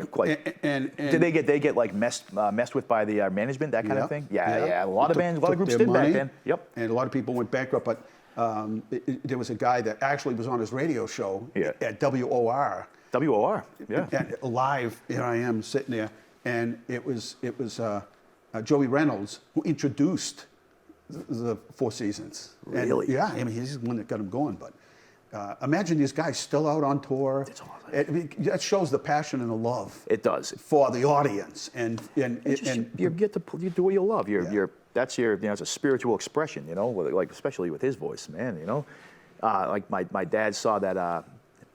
And
did they get like messed with by the management, that kind of thing? Yeah. A lot of bands, a lot of groups
their
did back
money,
then. Yep.
And a lot of people went bankrupt. But there was a guy that actually was on his radio show at WOR.
WOR, yeah.
And live, here I am sitting there, and it was Joey Reynolds who introduced the Four Seasons.
Really?
And, yeah, I mean, he's the one that got him going. But imagine these guys still out on tour.
It's awesome.
That shows the passion and the love.
It does.
For the audience, and
you do what you love. That's it's a spiritual expression, like especially with his voice, man. Like my dad saw that.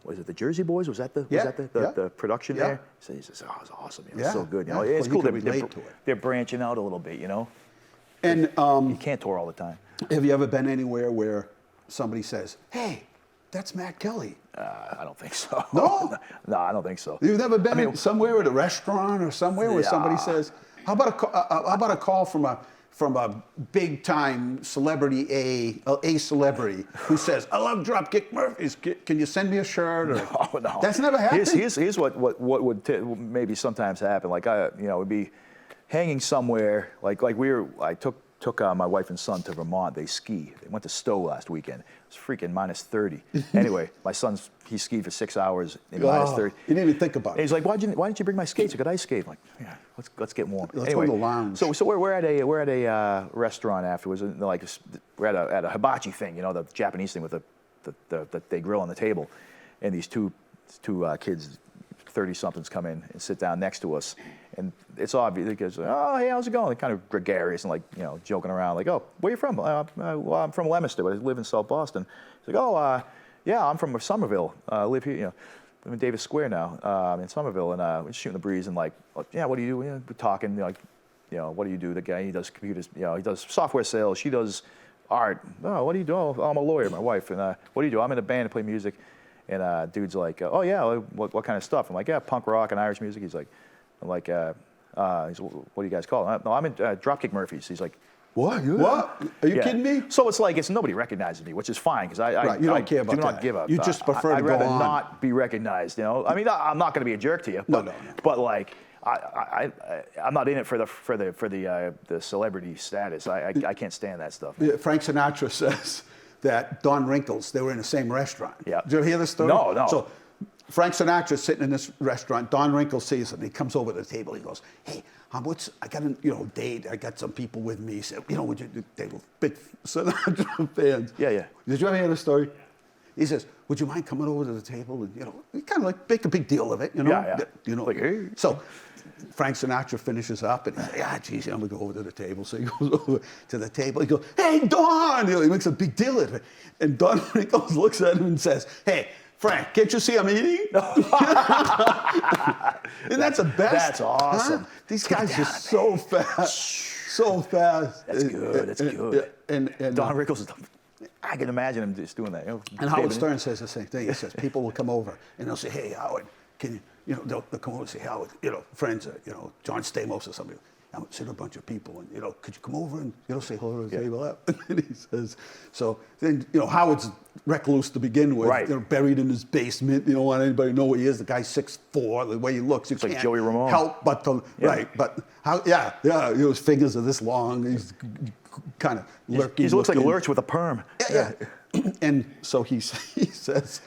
Was it the Jersey Boys? Was that the production there? So he says, "Oh, it was awesome. It's so good. It's cool. They're branching out a little bit,
And
you can't tour all the time.
Have you ever been anywhere where somebody says, "Hey, that's Matt Kelly"?
I don't think so.
No,
no, I don't think so.
You've never been somewhere at a restaurant or somewhere where somebody says, "How about a call from a big-time celebrity, a celebrity who says, 'I love Dropkick Murphys. Can you send me a shirt?'" Or,
No.
That's never happened.
Here's what would maybe sometimes happen. Like would be hanging somewhere. I took my wife and son to Vermont. They ski. They went to Stowe last weekend. It was freaking minus 30. Anyway, my he skied for 6 hours in minus 30.
You didn't even think about it.
And he's like, why didn't you bring my skates? I could ice skate. I'm like, yeah, let's get warm.
Let's
anyway,
go to the lounge.
So we're at a restaurant afterwards. And we're at a hibachi thing, the Japanese thing with the they grill on the table, and these two kids, 30-somethings, come in and sit down next to us. And it's obvious because, "Oh, hey, how's it going?" They're kind of gregarious and joking around, like, "Oh, where are you from?" "Well, I'm from Leominster, but I live in South Boston." It's like, "Oh, yeah, I'm from Somerville. I live here, live in Davis Square now, in Somerville, and we're shooting the breeze and yeah, what do you do?" We're talking, what do you do? The guy, he does computers, he does software sales. She does art. "Oh, what do you do?" "Oh, I'm a lawyer, my wife." "And what do you do?" "I'm in a band and play music." And dude's like, "Oh yeah, what kind of stuff?" I'm like, "Yeah, punk rock and Irish music." He's like, "What do you guys call it?" "No, I'm in Dropkick Murphys." He's like,
"What? What? Are you kidding me?"
So it's like nobody recognizes me, which is fine because
you don't care about
do not
that.
give up.
You just prefer to go
I'd rather
on.
not be recognized. I mean, I'm not going to be a jerk to you. But,
No.
But I'm not in it for the celebrity status. I can't stand that stuff.
Yeah, Frank Sinatra says that Don Rickles, they were in the same restaurant.
Yeah.
Did you ever hear this story?
No.
So Frank Sinatra's sitting in this restaurant. Don Rickles sees him. He comes over to the table. He goes, "Hey, I got a date. I got some people with me." He said, "Would you?" They were big Sinatra fans.
Yeah.
Did you ever hear this story? he says, would you mind coming over to the table and, kind of like make a big deal of it,
Yeah.
Like,
hey.
So Frank Sinatra finishes up and he's like, geez, I'm going to go over to the table. So he goes over to the table. He goes, hey, Don! He makes a big deal of it. And Don Rickles looks at him and says, hey, Frank, can't you see I'm eating? And that's the best.
That's awesome.
Huh? These guys are so fast. So fast.
That's good. That's good.
And
Don Rickles, I can imagine him just doing that.
And Howard Stern says the same thing. He says, people will come over and they'll say, hey, Howard, can you, they'll come over and say, Howard, friends, John Stamos or somebody. I'm sitting a bunch of people, and could you come over and say hello to the table up? And he says, so then Howard's recluse to begin with,
Right.
Buried in his basement. You don't want anybody to know where he is. The guy's 6'4", the way he looks, you
It's
can't
like Joey Ramone.
help but to right. But how? Yeah, his fingers are this long. He's kind of lurking.
He looks like a lurch with a perm.
Yeah. And so he says,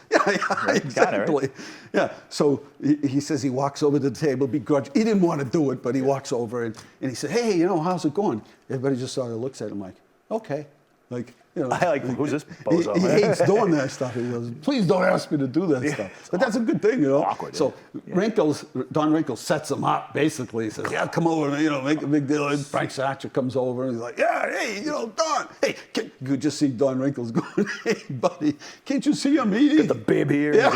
exactly. Yeah. So he says he walks over to the table, begrudge. He didn't want to do it, but he walks over and he said, hey, how's it going? Everybody just sort of looks at him like, okay. Like,
I like, who's this bozo?
He hates doing that stuff. He goes, please don't ask me to do that stuff. But that's a good thing,
Awkward.
So Don Rickles sets him up, basically. He says, yeah, come over, make a big deal. And Frank Sinatra comes over and he's like, yeah, hey, Don. Hey, you could just see Don Rickles going, hey, buddy, can't you see I'm eating?
Got the bib here.
Yeah,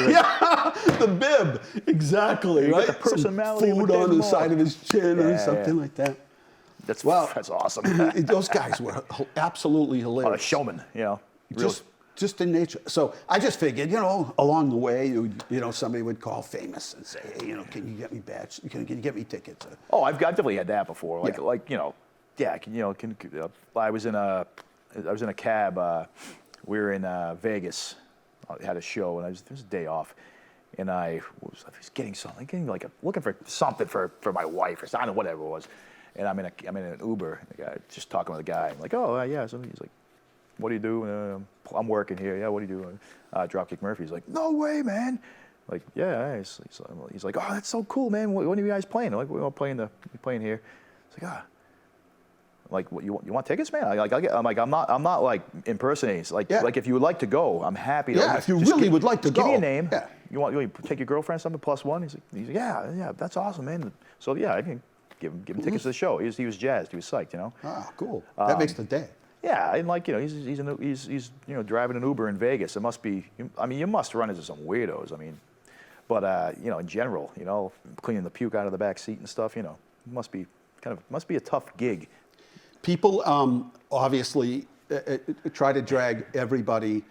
the bib. Exactly, right?
Got the personality.
Some food on the side of his chin or something like that.
That's awesome.
Those guys were absolutely hilarious.
A showman,
Just in nature. So I just figured, along the way, somebody would call famous and say, hey, can you get me badge? Can you get me tickets?
Oh, I've definitely had that before. I was in a cab. We were in Vegas. I had a show, and it was a day off. And I was getting something, looking for something for my wife or something, whatever it was. And I'm in an Uber. The guy, just talking with a guy. I'm like, oh yeah. So he's like, what do you do? I'm working here. Yeah, what do you do? Dropkick Murphys. Like, no way, man. Like, yeah. He's like, oh, that's so cool, man. When are you guys playing? I'm like, we're playing here. He's like, like, what, you want tickets, man? I'm not like impersonating. Like if you would like to go, I'm happy.
Yeah, if you really would like to go.
Give me a name.
Yeah.
You want take your girlfriend something +1? He's like, yeah, that's awesome, man. So yeah, I can give him tickets to the show. He was jazzed. He was psyched,
Ah, cool. That makes the day.
Yeah, and he's driving an Uber in Vegas. It must be. You must run into some weirdos. But in general, cleaning the puke out of the back seat and stuff. Must be a tough gig.
People obviously try to drag everybody.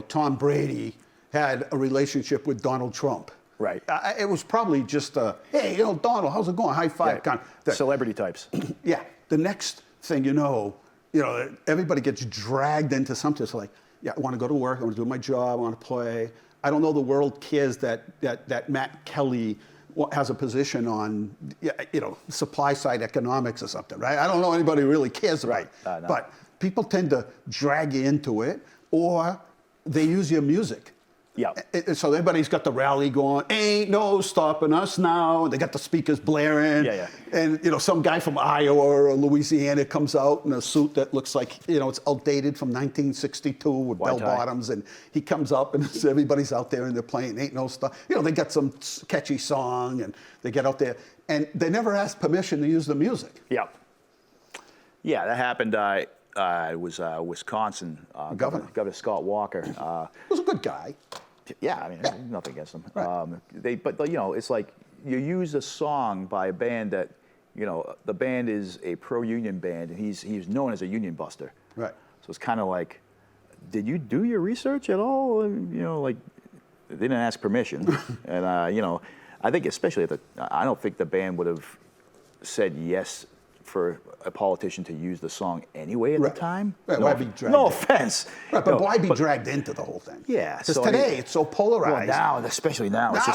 Tom Brady had a relationship with Donald Trump.
Right.
It was probably just hey, Donald, how's it going? High five. Kind of
celebrity types.
Yeah. The next thing everybody gets dragged into something. It's like, yeah, I want to go to work. I want to do my job. I want to play. I don't know the world cares that Matt Kelly has a position on, supply side economics or something, right? I don't know anybody who really cares about it. No. But people tend to drag you into it, or they use your music.
Yeah.
So everybody's got the rally going, ain't no stopping us now. They got the speakers blaring.
Yeah.
And, some guy from Iowa or Louisiana comes out in a suit that looks like, it's outdated from 1962 with bell bottoms. And he comes up and everybody's out there and they're playing Ain't No Stop. They got some catchy song and they get out there. And they never ask permission to use the music.
Yeah. Yeah, that happened. It was Wisconsin Governor Scott Walker.
Was a good guy.
Yeah, nothing against him. Right. But it's like you use a song by a band that, the band is a pro-union band, and he's known as a union buster.
Right.
So it's kind of like, did you do your research at all? They didn't ask permission, and I think especially I don't think the band would have said yes for a politician to use the song anyway at the time.
Right, why be dragged
no
in?
Offense.
Right, but why be dragged into the whole thing?
Yeah.
Because today it's so polarized.
Well, especially now. It's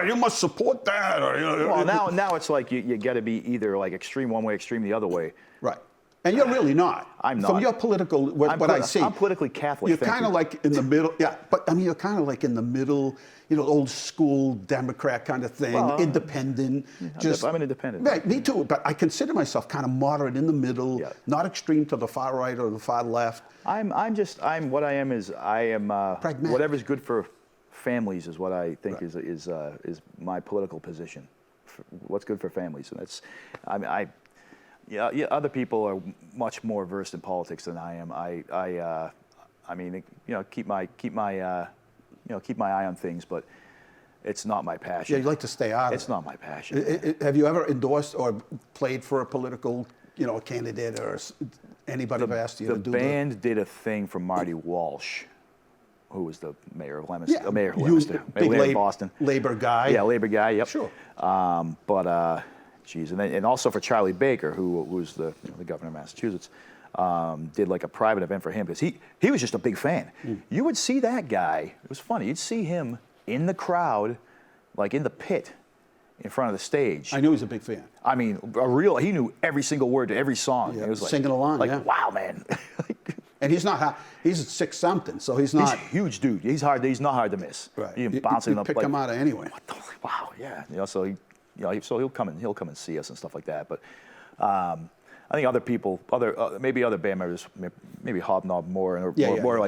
you must support that.
Well, now it's like you got to be either like extreme one way, extreme the other way.
Right. And you're really not.
I'm not.
From your political, what I see.
I'm politically Catholic.
You're kind of like in the middle, yeah. But I mean, you're kind of like in the middle, old school Democrat kind of thing, independent.
I'm an independent.
Right, me too. But I consider myself kind of moderate in the middle, not extreme to the far right or the far left.
What I am is
pragmatic.
Whatever's good for families is what I think is my political position. What's good for families, and that's, other people are much more versed in politics than I am. Keep my eye on things, but it's not my passion.
Yeah, you like to stay out of it.
It's not my passion.
Have you ever endorsed or played for a political, candidate, or anybody ever asked you to do that?
The band did a thing for Marty Walsh, who was the mayor of Leominster, mayor of Leominster, mayor of Boston.
Labor guy.
Yeah, Labor guy. Yep.
Sure.
And also for Charlie Baker, who was the governor of Massachusetts, did like a private event for him because he was just a big fan. You would see that guy. It was funny. You'd see him in the crowd, like in the pit, in front of the stage.
I knew he was a big fan.
I mean, he knew every single word to every song.
Yeah,
it was like,
singing along.
Wow, man.
And he's not. He's 6-something, so he's not.
He's a huge dude. He's not hard to miss.
Right.
You can bounce him up.
Pick him out of anywhere.
Wow. Yeah. So he'll come and see us and stuff like that. But I think other people, maybe other band members, maybe hobnob more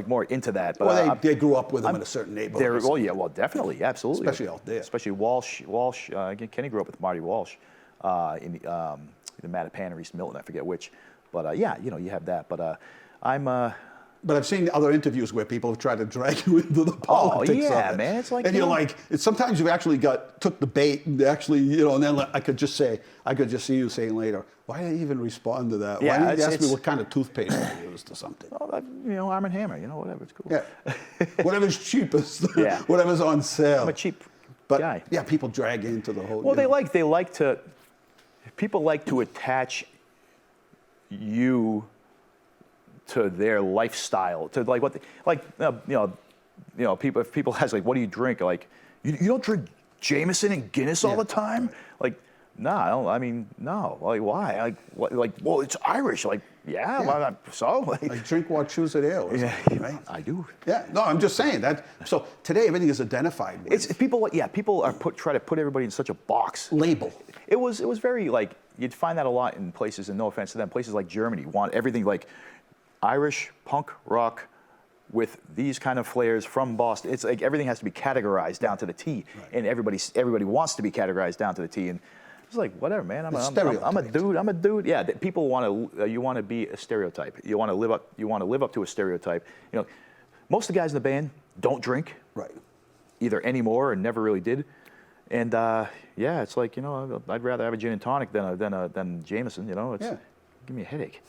more into that. But
well, they grew up with him in a certain neighborhood.
Definitely, absolutely.
Especially out there.
Especially Walsh. Kenny grew up with Marty Walsh in the Mattapan or East Milton, I forget which. But you have that. But
But I've seen other interviews where people have tried to drag you into the politics.
Oh yeah,
of it.
man! It's like,
and you're like, sometimes you've actually took the bait and actually, and then I could just see you saying later, why did I even respond to that?
Yeah,
why didn't you ask me what kind of toothpaste I used or something?
Arm & Hammer, whatever, it's cool.
Yeah, whatever's cheapest,
yeah.
Whatever's on sale.
I'm a cheap guy.
Yeah, people drag you into the whole.
Well, people like to attach you to their lifestyle, to like what, people. If people ask like, what do you drink? Like, you don't drink Jameson and Guinness all the time? Like, no, no. Like, why? Well, it's Irish. Like, yeah. So.
Like drink Wachusett ale. Right?
I do.
Yeah. No, I'm just saying that. So today everything is identified with.
People are try to put everybody in such a box.
Label.
It was very like, you'd find that a lot in places, and no offense to them, places like Germany want everything like Irish punk rock with these kind of flares from Boston. It's like everything has to be categorized down to the T, and everybody wants to be categorized down to the T. And it's like, whatever, man. I'm a dude. Yeah, people want to. You want to be a stereotype. You want to live up to a stereotype. Most of the guys in the band don't drink.
Right.
Either anymore or never really did. And it's like, I'd rather have a gin and tonic than Jameson. Give me a headache.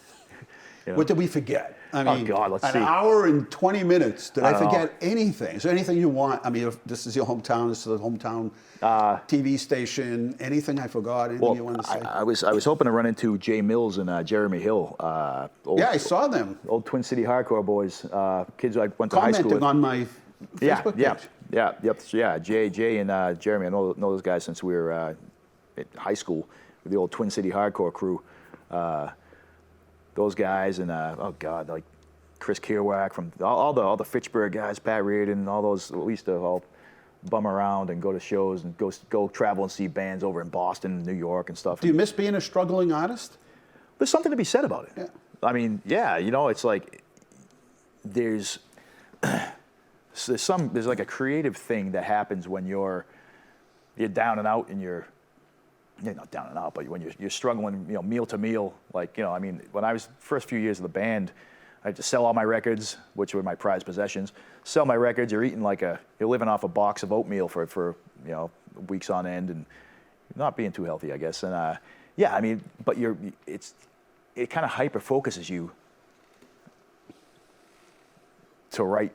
What did we forget? I mean,
oh God, let's see.
An hour and 20 minutes. Did I forget anything? Is there anything you want? I mean, if this is your hometown, this is the hometown TV station. Anything I forgot? Anything you want to say?
I was hoping to run into Jay Mills and Jeremy Hill.
I saw them.
Old Twin City hardcore boys, kids I went to high school with.
Commenting on my Facebook page.
Yeah. Jay and Jeremy. I know those guys since we were at high school with the old Twin City hardcore crew. Those guys and like Chris Kerouac from all the Fitchburg guys, Pat Reardon, all those. We used to all bum around and go to shows and go travel and see bands over in Boston, New York, and stuff.
Do you miss being a struggling artist?
There's something to be said about it.
Yeah.
I mean, it's like there's like a creative thing that happens when you're down and out and you're not down and out, but when you're struggling, meal to meal, like, when I was first few years of the band, I had to sell all my records, which were my prized possessions. Sell my records. You're eating you're living off a box of oatmeal for weeks on end, and not being too healthy, I guess. And but it kind of hyper focuses you to write,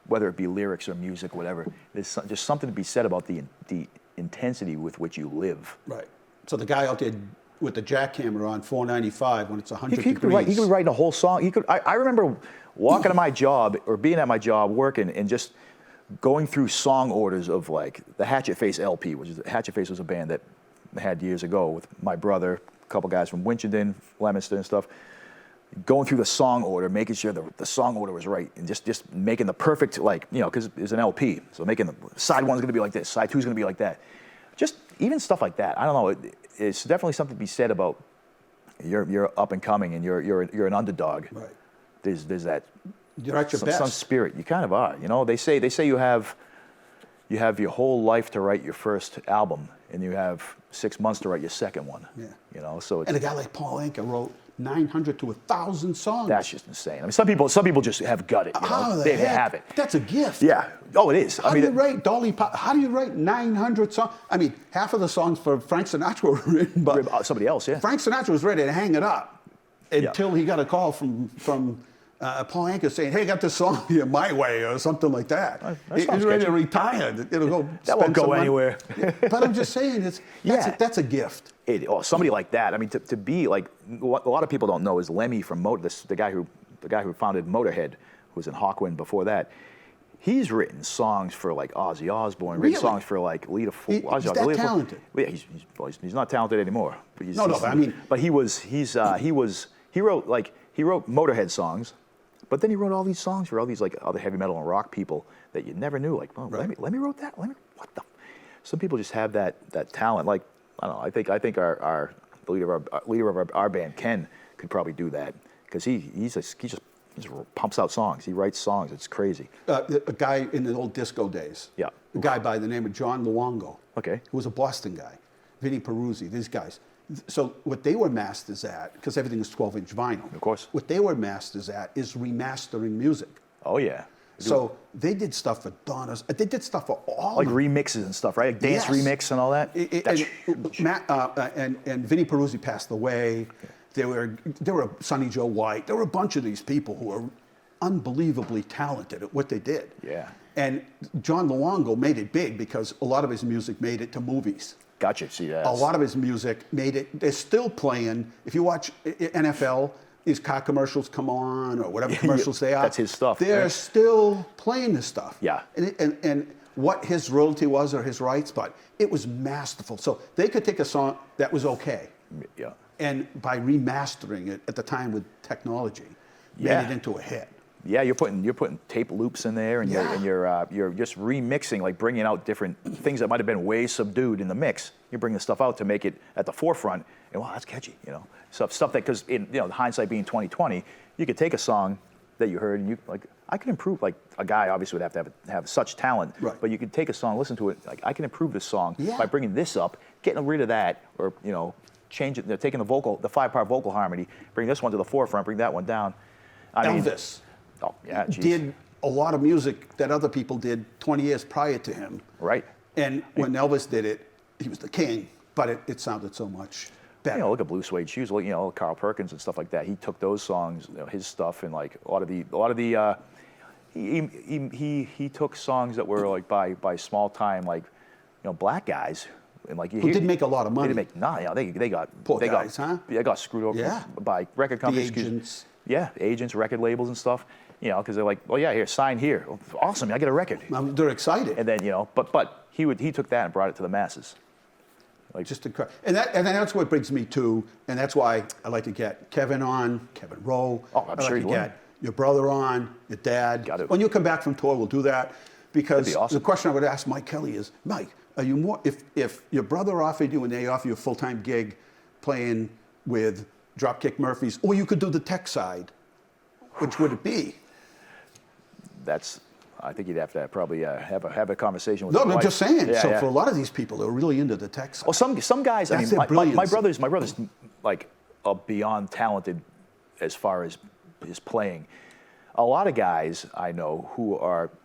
whether it be lyrics or music, whatever. There's just something to be said about the intensity with which you live.
Right. So the guy out there with the jackhammer on 495 when it's 100
he
degrees.
He could write a whole song. I remember walking to my job or being at my job working and just going through song orders of like the Hatchet Face LP, which is Hatchet Face was a band that I had years ago with my brother, a couple guys from Winchendon, Leominster and stuff, going through the song order, making sure the song order was right, and just making the perfect, like, you know, because it's an LP, so making the side one's going to be like this, side two's going to be like that. Just even stuff like that. I don't know. It's definitely something to be said about you're up and coming and you're an underdog.
Right.
There's that.
You're at your
some
best.
spirit. You kind of are. You know, they say you have your whole life to write your first album, and you have 6 months to write your second one.
Yeah.
You know, so it's,
And a guy like Paul Anka wrote 900 to 1,000 songs.
that's just insane. I mean, some people just have got it. You know? They have it.
That's a gift.
Yeah. Oh, it is.
How do you write how do you write 900 songs? I mean, half of the songs for Frank Sinatra were written by
somebody else. Yeah.
Frank Sinatra was ready to hang it up until he got a call from Paul Anka saying, "Hey, I got this song here my way," or something like that. He's ready to retire. It'll go.
That won't go anywhere.
But I'm just saying, that's a gift.
Somebody like that. I mean, to be like, what a lot of people don't know is Lemmy from the guy who founded Motorhead, who was in Hawkwind before that. He's written songs for like Ozzy Osbourne, written songs for like Lita Ford.
He's that talented.
Yeah, he's not talented anymore. But but he wrote Motorhead songs, but then he wrote all these songs for all these like other heavy metal and rock people that you never knew. Like, oh, Lemmy wrote that. What the? Some people just have that talent. Like, I don't know. I think our leader of our band, Ken, could probably do that because he just pumps out songs. He writes songs. It's crazy.
A guy in the old disco days.
Yeah.
A guy by the name of John Luongo.
Okay.
Who was a Boston guy. Vinnie Peruzzi, these guys. So what they were masters at, because everything is 12-inch vinyl.
Of course.
What they were masters at is remastering music.
Oh, yeah.
So they did stuff for Donna's. They did stuff for all
like remixes and stuff, right? Like dance remix and all that.
And Vinnie Peruzzi passed away. There were Sonny Joe White. There were a bunch of these people who were unbelievably talented at what they did.
Yeah.
And John Luongo made it big because a lot of his music made it to movies.
Gotcha. See that.
A lot of his music made it. They're still playing. If you watch NFL, these car commercials come on or whatever commercials they are.
That's his stuff.
They're still playing this stuff.
Yeah.
And what his royalty was or his rights, but it was masterful. So they could take a song that was okay.
Yeah.
And by remastering it at the time with technology, made it into a hit.
Yeah, you're putting tape loops in there, and you're just remixing, like bringing out different things that might have been way subdued in the mix. You bring the stuff out to make it at the forefront, and wow, that's catchy, you know. Stuff that, because hindsight being 20/20, you could take a song that you heard and you like, I can improve. Like a guy obviously would have to have such talent,
right.
But you could take a song, listen to it, like I can improve this song by bringing this up, getting rid of that, or change it, taking the 5-part vocal harmony, bring this one to the forefront, bring that one down.
Elvis.
Oh, yeah, geez.
Did a lot of music that other people did 20 years prior to him.
Right.
And when Elvis did it, he was the king, but it sounded so much better.
Look at Blue Suede Shoes, Carl Perkins and stuff like that. He took those songs, his stuff, and like a lot of the he took songs that were like by small time black guys. And like
who didn't make a lot of money.
They didn't make they got
poor
they
guys,
got screwed over by record companies.
The agents.
Yeah, agents, record labels and stuff. Because they're like, well, yeah, here, sign here. Awesome, I get a record.
They're excited.
And then but he took that and brought it to the masses. Like
just incredible. And that's what brings me to, and that's why I like to get Kevin on, Kevin Rowe.
Oh, I'm sure
you get your brother on, your dad.
Got it.
When you come back from tour, we'll do that. Because
be awesome.
The question I would ask Mike Kelly is, Mike, are you more, if your brother offered you and they offer you a full-time gig playing with Dropkick Murphys, or you could do the tech side, which would it be?
I think you'd have to probably have a conversation with.
No,
his
I'm
wife.
just saying. For a lot of these people, they're really into the tech side.
Well, some guys.
That's
I mean, my brother's like beyond talented as far as his playing. A lot of guys I know who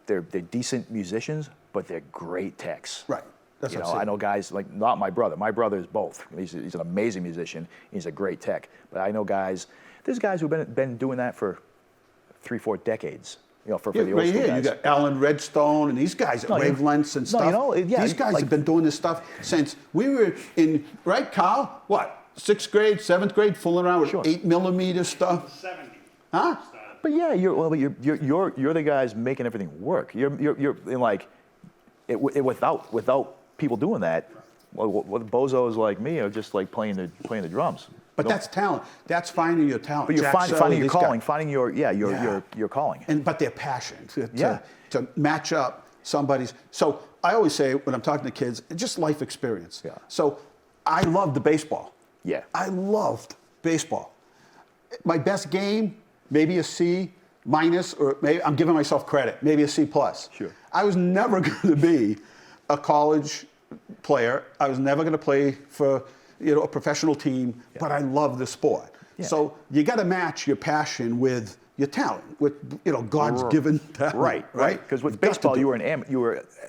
they're decent musicians, but they're great techs.
Right. That's what I'm saying.
I know guys like not my brother. My brother is both. He's an amazing musician. He's a great tech. But I know guys. There's guys who've been doing that for 3-4 decades. For the old
right
school
here,
guys.
you got Alan Redstone and these guys at Wavelengths and stuff. These guys have been doing this stuff since we were in, right, Carl? What, 6th grade, 7th grade, fooling around with 8mm stuff?
70.
Huh?
But yeah, you're the guys making everything work. You're in like, without people doing that, what bozos like me are just like playing the drums.
But that's talent. That's finding your talent.
But you're
Jack
finding
Sully,
your
this
calling,
guy.
finding your calling.
But their passion to match up somebody's. So I always say when I'm talking to kids, it's just life experience.
Yeah.
So I loved the baseball.
Yeah.
I loved baseball. My best game, maybe a C minus, or maybe I'm giving myself credit, maybe a C plus.
Sure.
I was never going to be a college player. I was never going to play for a professional team, but I love the sport.
Yeah.
So you got to match your passion with your talent, with God's given talent.
Right. Because with baseball, you were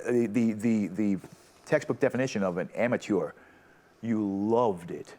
the textbook definition of an amateur. You loved it.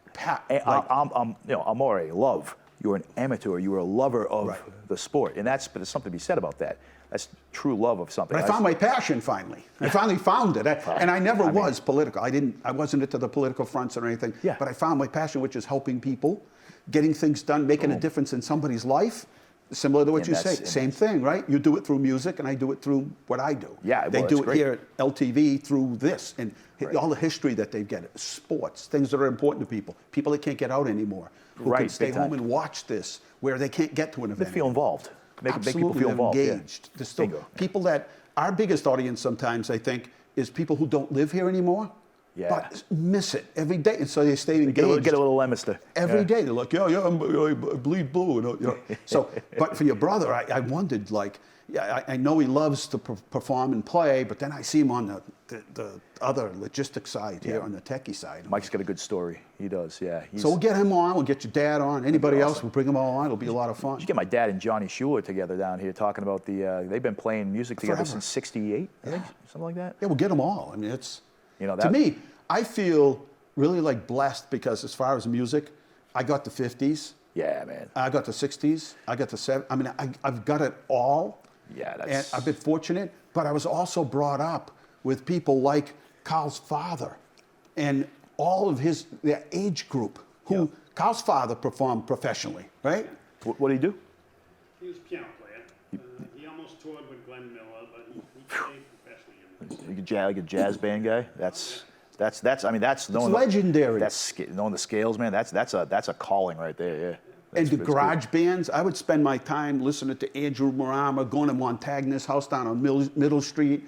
Amore, love. You were an amateur. You were a lover of the sport, and but there's something to be said about that. That's true love of something.
But I found my passion finally. I finally found it, and I never was political. I wasn't into the political fronts or anything.
Yeah.
But I found my passion, which is helping people, getting things done, making a difference in somebody's life. Similar to what you say, same thing, right? You do it through music, and I do it through what I do.
Yeah,
they do it
great.
here at LTV through this, and all the history that they get, sports, things that are important to people that can't get out anymore, who can stay home and watch this, where they can't get to an event.
They feel involved. Make people feel
They're
involved.
engaged. There's still people that our biggest audience sometimes, I think, is people who don't live here anymore.
Yeah.
But miss it every day, and so they stay engaged.
Get a little Leominster.
Every day they're like, I bleed blue. So, but for your brother, I wondered, like, I know he loves to perform and play, but then I see him on the other logistic side here, on the techie side.
Mike's got a good story. He does, yeah.
So we'll get him on. We'll get your dad on. Anybody else, we'll bring them all on. It'll be a lot of fun.
You get my dad and Johnny Schuler together down here talking about they've been playing music together since '68, I think, something like that.
Yeah, we'll get them all. I mean, it's.
To
me, I feel really like blessed because as far as music, I got the 50s.
Yeah, man.
I got the 60s. I got the 70s. I mean, I've got it all.
Yeah,
and I've been fortunate, but I was also brought up with people like Carl's father and all of their age group, who Carl's father performed professionally, right?
What did he do?
He was a piano player. He almost toured with Glenn Miller, but he played professionally.
Like a jazz band guy. That's
legendary.
That's knowing the scales, man. That's a calling right there. Yeah.
And the garage bands, I would spend my time listening to Andrew Marama, going to Montagna's house down on Middle Street.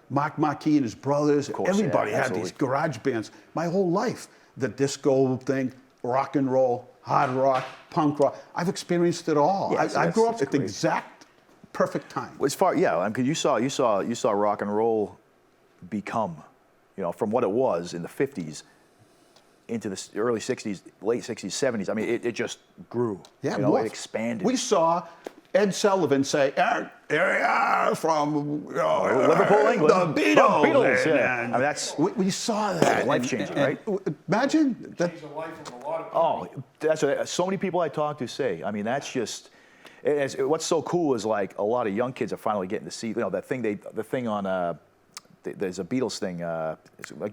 Mark Marquis and his brothers, everybody had these garage bands. My whole life, the disco thing, rock and roll, hard rock, punk rock. I've experienced it all.
Yeah,
I grew up at the exact perfect time.
As far, because you saw rock and roll become, from what it was in the '50s into the early '60s, late '60s, '70s. I mean, it just grew.
Yeah,
it expanded.
We saw Ed Sullivan say, "Here we are from
Liverpool, England.
The Beatles."
Beatles, yeah. I mean, that's
we saw that.
Life changing, right?
Imagine that.
Changed the life of a lot of people.
That's what so many people I talk to say. I mean, that's just. What's so cool is like a lot of young kids are finally getting to see that thing. The thing on there's a Beatles thing,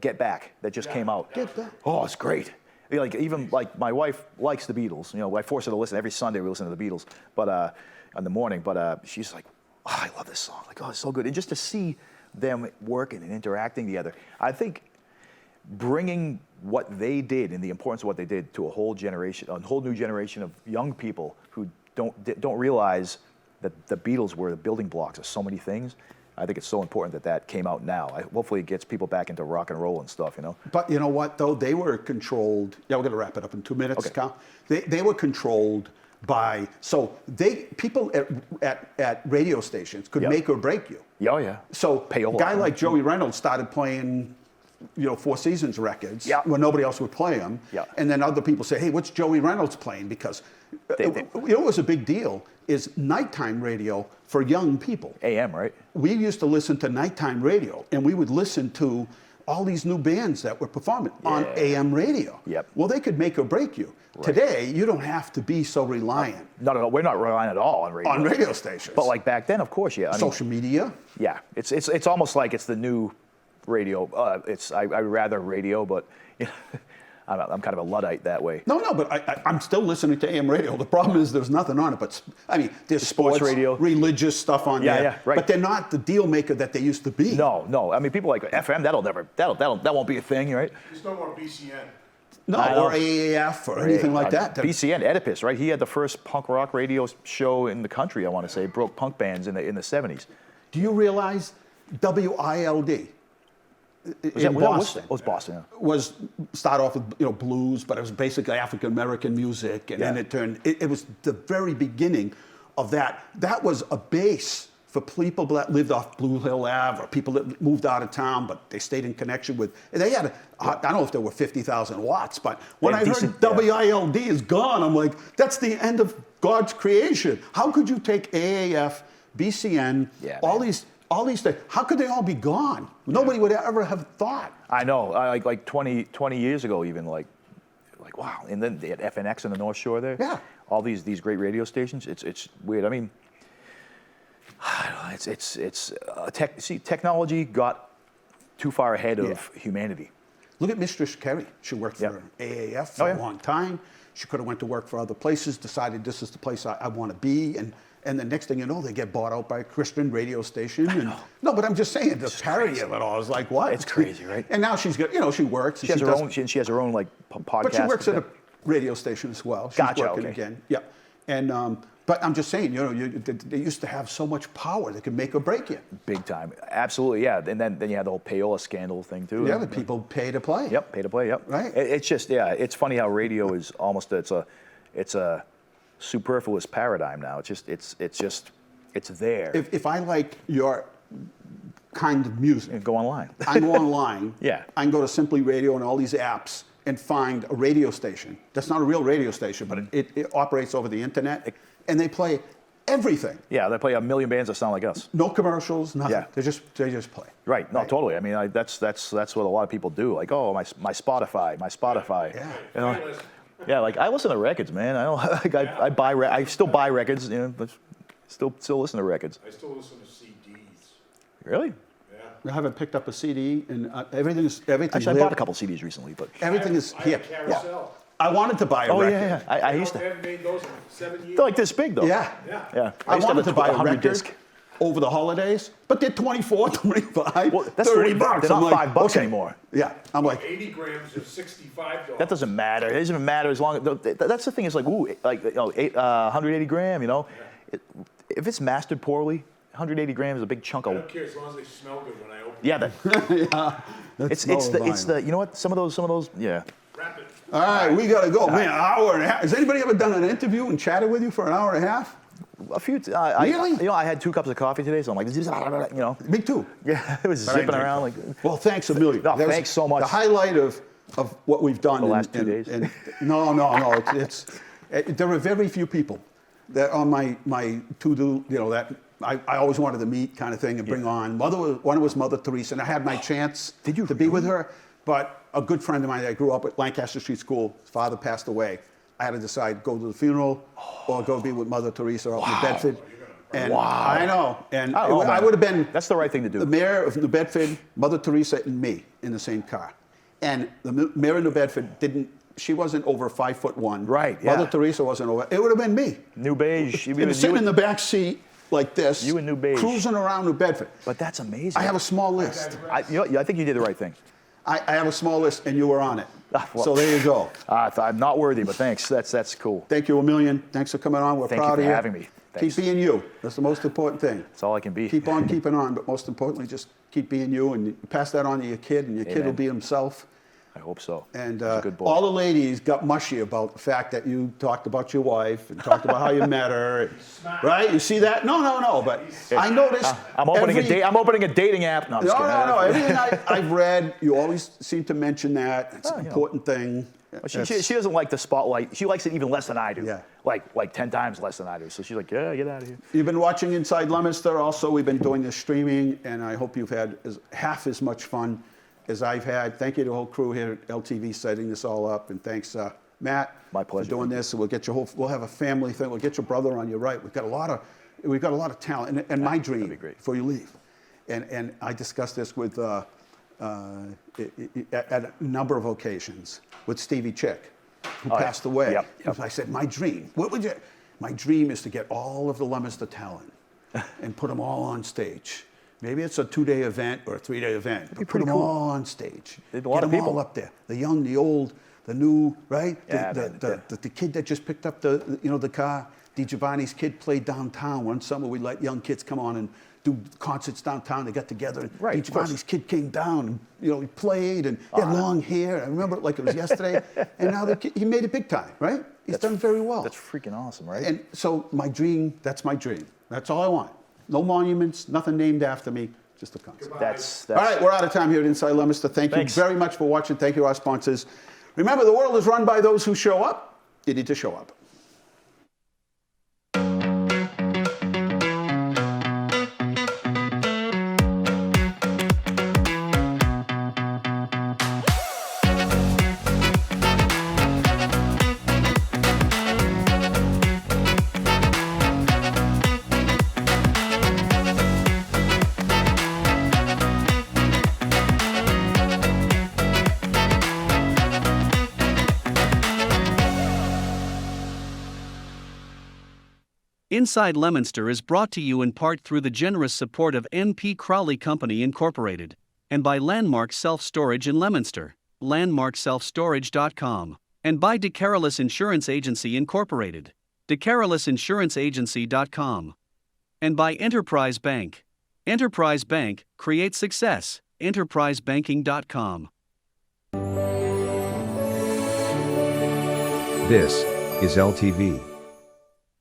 Get Back, that just came out.
Get Back.
Oh, it's great. Even my wife likes the Beatles. I force her to listen every Sunday. We listen to the Beatles, but in the morning. But she's like, oh, I love this song. Like, oh, it's so good. And just to see them working and interacting together, I think bringing what they did and the importance of what they did to a whole new generation of young people who don't realize that the Beatles were the building blocks of so many things. I think it's so important that came out now. Hopefully it gets people back into rock and roll and stuff,
But you know what, though? They were controlled. Yeah, we're going to wrap it up in 2 minutes, okay. Cal. They were controlled by, people at radio stations could make or break you.
Oh, yeah.
So a guy like Joey Reynolds started playing, Four Seasons records when nobody else would play them.
Yeah.
And then other people say, hey, what's Joey Reynolds playing? Because what was a big deal is nighttime radio for young people.
AM, right?
We used to listen to nighttime radio, and we would listen to all these new bands that were performing on AM radio.
Yep.
Well, they could make or break you. Right. Today, you don't have to be so reliant.
Not at all. We're not reliant at all on radio.
On radio stations.
But like back then, of course, yeah.
Social media.
Yeah, it's almost like it's the new radio. I'd rather radio, but I'm kind of a Luddite that way.
No, but I'm still listening to AM radio. The problem is there's nothing on it, but I mean, there's
Sports radio.
religious stuff on there.
Yeah, right.
But they're not the deal maker that they used to be.
No. I mean, people like FM, that won't be a thing, right?
There's no more BCN.
No, or AAF or anything like that.
BCN, Oedipus, right? He had the first punk rock radio show in the country, I want to say. Broke punk bands in the 70s.
Do you realize WILD? In Boston.
It was Boston, yeah.
Was start off with blues, but it was basically African American music, and then it turned. It was the very beginning of that. That was a base for people that lived off Blue Hill Ave, or people that moved out of town, but they stayed in connection with. They had. I don't know if there were 50,000 watts, but when I heard WILD is gone, I'm like, that's the end of God's creation. How could you take AAF, BCN, all these things, how could they all be gone? Nobody would ever have thought.
I know, like 20 years ago even, like wow. And then they had FNX in the North Shore there.
Yeah.
All these great radio stations. It's weird. I mean, technology got too far ahead of humanity.
Look at Mistress Kerry. She worked for AAF for a long time. She could have went to work for other places, decided this is the place I want to be, and the next thing you know, they get bought out by a Christian radio station. No, but I'm just saying, the parody of it all is like, what?
It's crazy, right?
And now she's got, she works.
She has her own. She has her own like podcast.
But she works at a radio station as well. She's working again. Yeah, and but I'm just saying, they used to have so much power they could make or break you. Big time, absolutely, yeah. And then you had the whole payola scandal thing too. Yeah, the people pay to play.
Yep, pay to play. Yep.
Right.
It's just it's funny how radio is almost it's a superfluous paradigm now. It's there.
If I like your kind of music,
go online.
I go online.
Yeah.
I can go to Simply Radio and all these apps and find a radio station. That's not a real radio station, but it operates over the internet, and they play everything.
Yeah, they play a million bands that sound like us.
No commercials, nothing.
Yeah.
They just play.
Right. No, totally. I mean, that's what a lot of people do. Like, oh, my Spotify. Yeah. Yeah, like I listen to records, man. I still buy records, but still listen to records.
I still listen to CDs.
Really?
I haven't picked up a CD, and everything's.
Actually, I bought a couple CDs recently, but
everything is here.
Carousel.
Yeah. I wanted to buy a record.
Yeah. I used to.
They haven't made those in 7 years.
They're like this big, though.
Yeah. I wanted to buy a record disc over the holidays, but they're 24, 25,
well, that's
$30.
They're not $5 anymore.
Yeah, I'm like
80 grams is $65.
That doesn't matter. It doesn't even matter as long as that's the thing. Is like 180 gram. If it's mastered poorly, 180 grams is a big chunk of.
I don't care as long as they smell good when I open.
Yeah,
it's
the you know what some of those yeah.
Wrap it.
All right, we gotta go, man. An hour and a half. Has anybody ever done an interview and chatted with you for an hour and a half?
A few.
Really?
I had 2 cups of coffee today, so I'm like,
Me too.
Yeah, it was zipping around like.
Well, thanks a million.
No, thanks so much.
The highlight of what we've done
the last 2 days.
No. There are very few people that on my to-do, that I always wanted to meet kind of thing and bring on. One was Mother Teresa, and I had my chance to be with her. But a good friend of mine that I grew up at Lancaster Street School, his father passed away. I had to decide, go to the funeral or go be with Mother Teresa up in New Bedford. And I know. And I would have been.
That's the right thing to do.
The mayor of New Bedford, Mother Teresa, and me in the same car. And the mayor of New Bedford she wasn't over 5'1".
Right, yeah.
Mother Teresa wasn't over. It would have been me.
New Beige.
Sitting in the back seat like this.
You and New Beige.
Cruising around New Bedford.
But that's amazing.
I have a small list.
I think you did the right thing.
I have a small list, and you were on it. So there you go.
I'm not worthy, but thanks. That's cool.
Thank you a million. Thanks for coming on. We're proud of you.
Thank you for having me. Thanks.
Keep being you. That's the most important thing.
That's all I can be.
Keep on keeping on, but most importantly, just keep being you, and pass that on to your kid, and your kid will be himself.
I hope so.
And
He's a good boy.
all the ladies got mushy about the fact that you talked about your wife and talked about how you met her. Right? You see that? No. But I noticed.
I'm opening a dating app. No.
Everything I've read, you always seem to mention that. It's an important thing.
She doesn't like the spotlight. She likes it even less than I do.
Yeah.
Like 10 times less than I do. So she's like, yeah, get out of here.
You've been watching Inside Leominster. Also, we've been doing this streaming, and I hope you've had half as much fun as I've had. Thank you to the whole crew here at LTV setting this all up, and thanks, Matt.
My pleasure.
For doing this. We'll get we'll have a family thing. We'll get your brother on your right. We've got a lot of talent, and my dream before you leave. And I discussed this with at a number of occasions with Stevie Chick, who passed away. I said, my dream, my dream is to get all of the Leominster talent and put them all on stage. Maybe it's a 2-day event or a 3-day event, but put them all on stage. Get them all up there. The young, the old, the new, right? The kid that just picked up the car. DiGiovanni's kid played downtown. One summer we let young kids come on and do concerts downtown. They got together. And DiGiovanni's kid came down and he played and he had long hair. I remember it like it was yesterday. And now he made it big time, right? He's done very well.
That's freaking awesome, right?
And so my dream, that's my dream. That's all I want. No monuments, nothing named after me, just a concert.
That's
all right, we're out of time here at Inside Leominster. Thank you very much for watching. Thank you, our sponsors. Remember, the world is run by those who show up. You need to show up.
Inside Leominster is brought to you in part through the generous support of N.P. Crowley Company Incorporated, and by Landmark Self-Storage in Leominster, landmarkselfstorage.com, and by DeCarolis Insurance Agency Incorporated, decarolisinsuranceagency.com, and by Enterprise Bank. Enterprise Bank, create success, enterprisebanking.com.
This is LTV.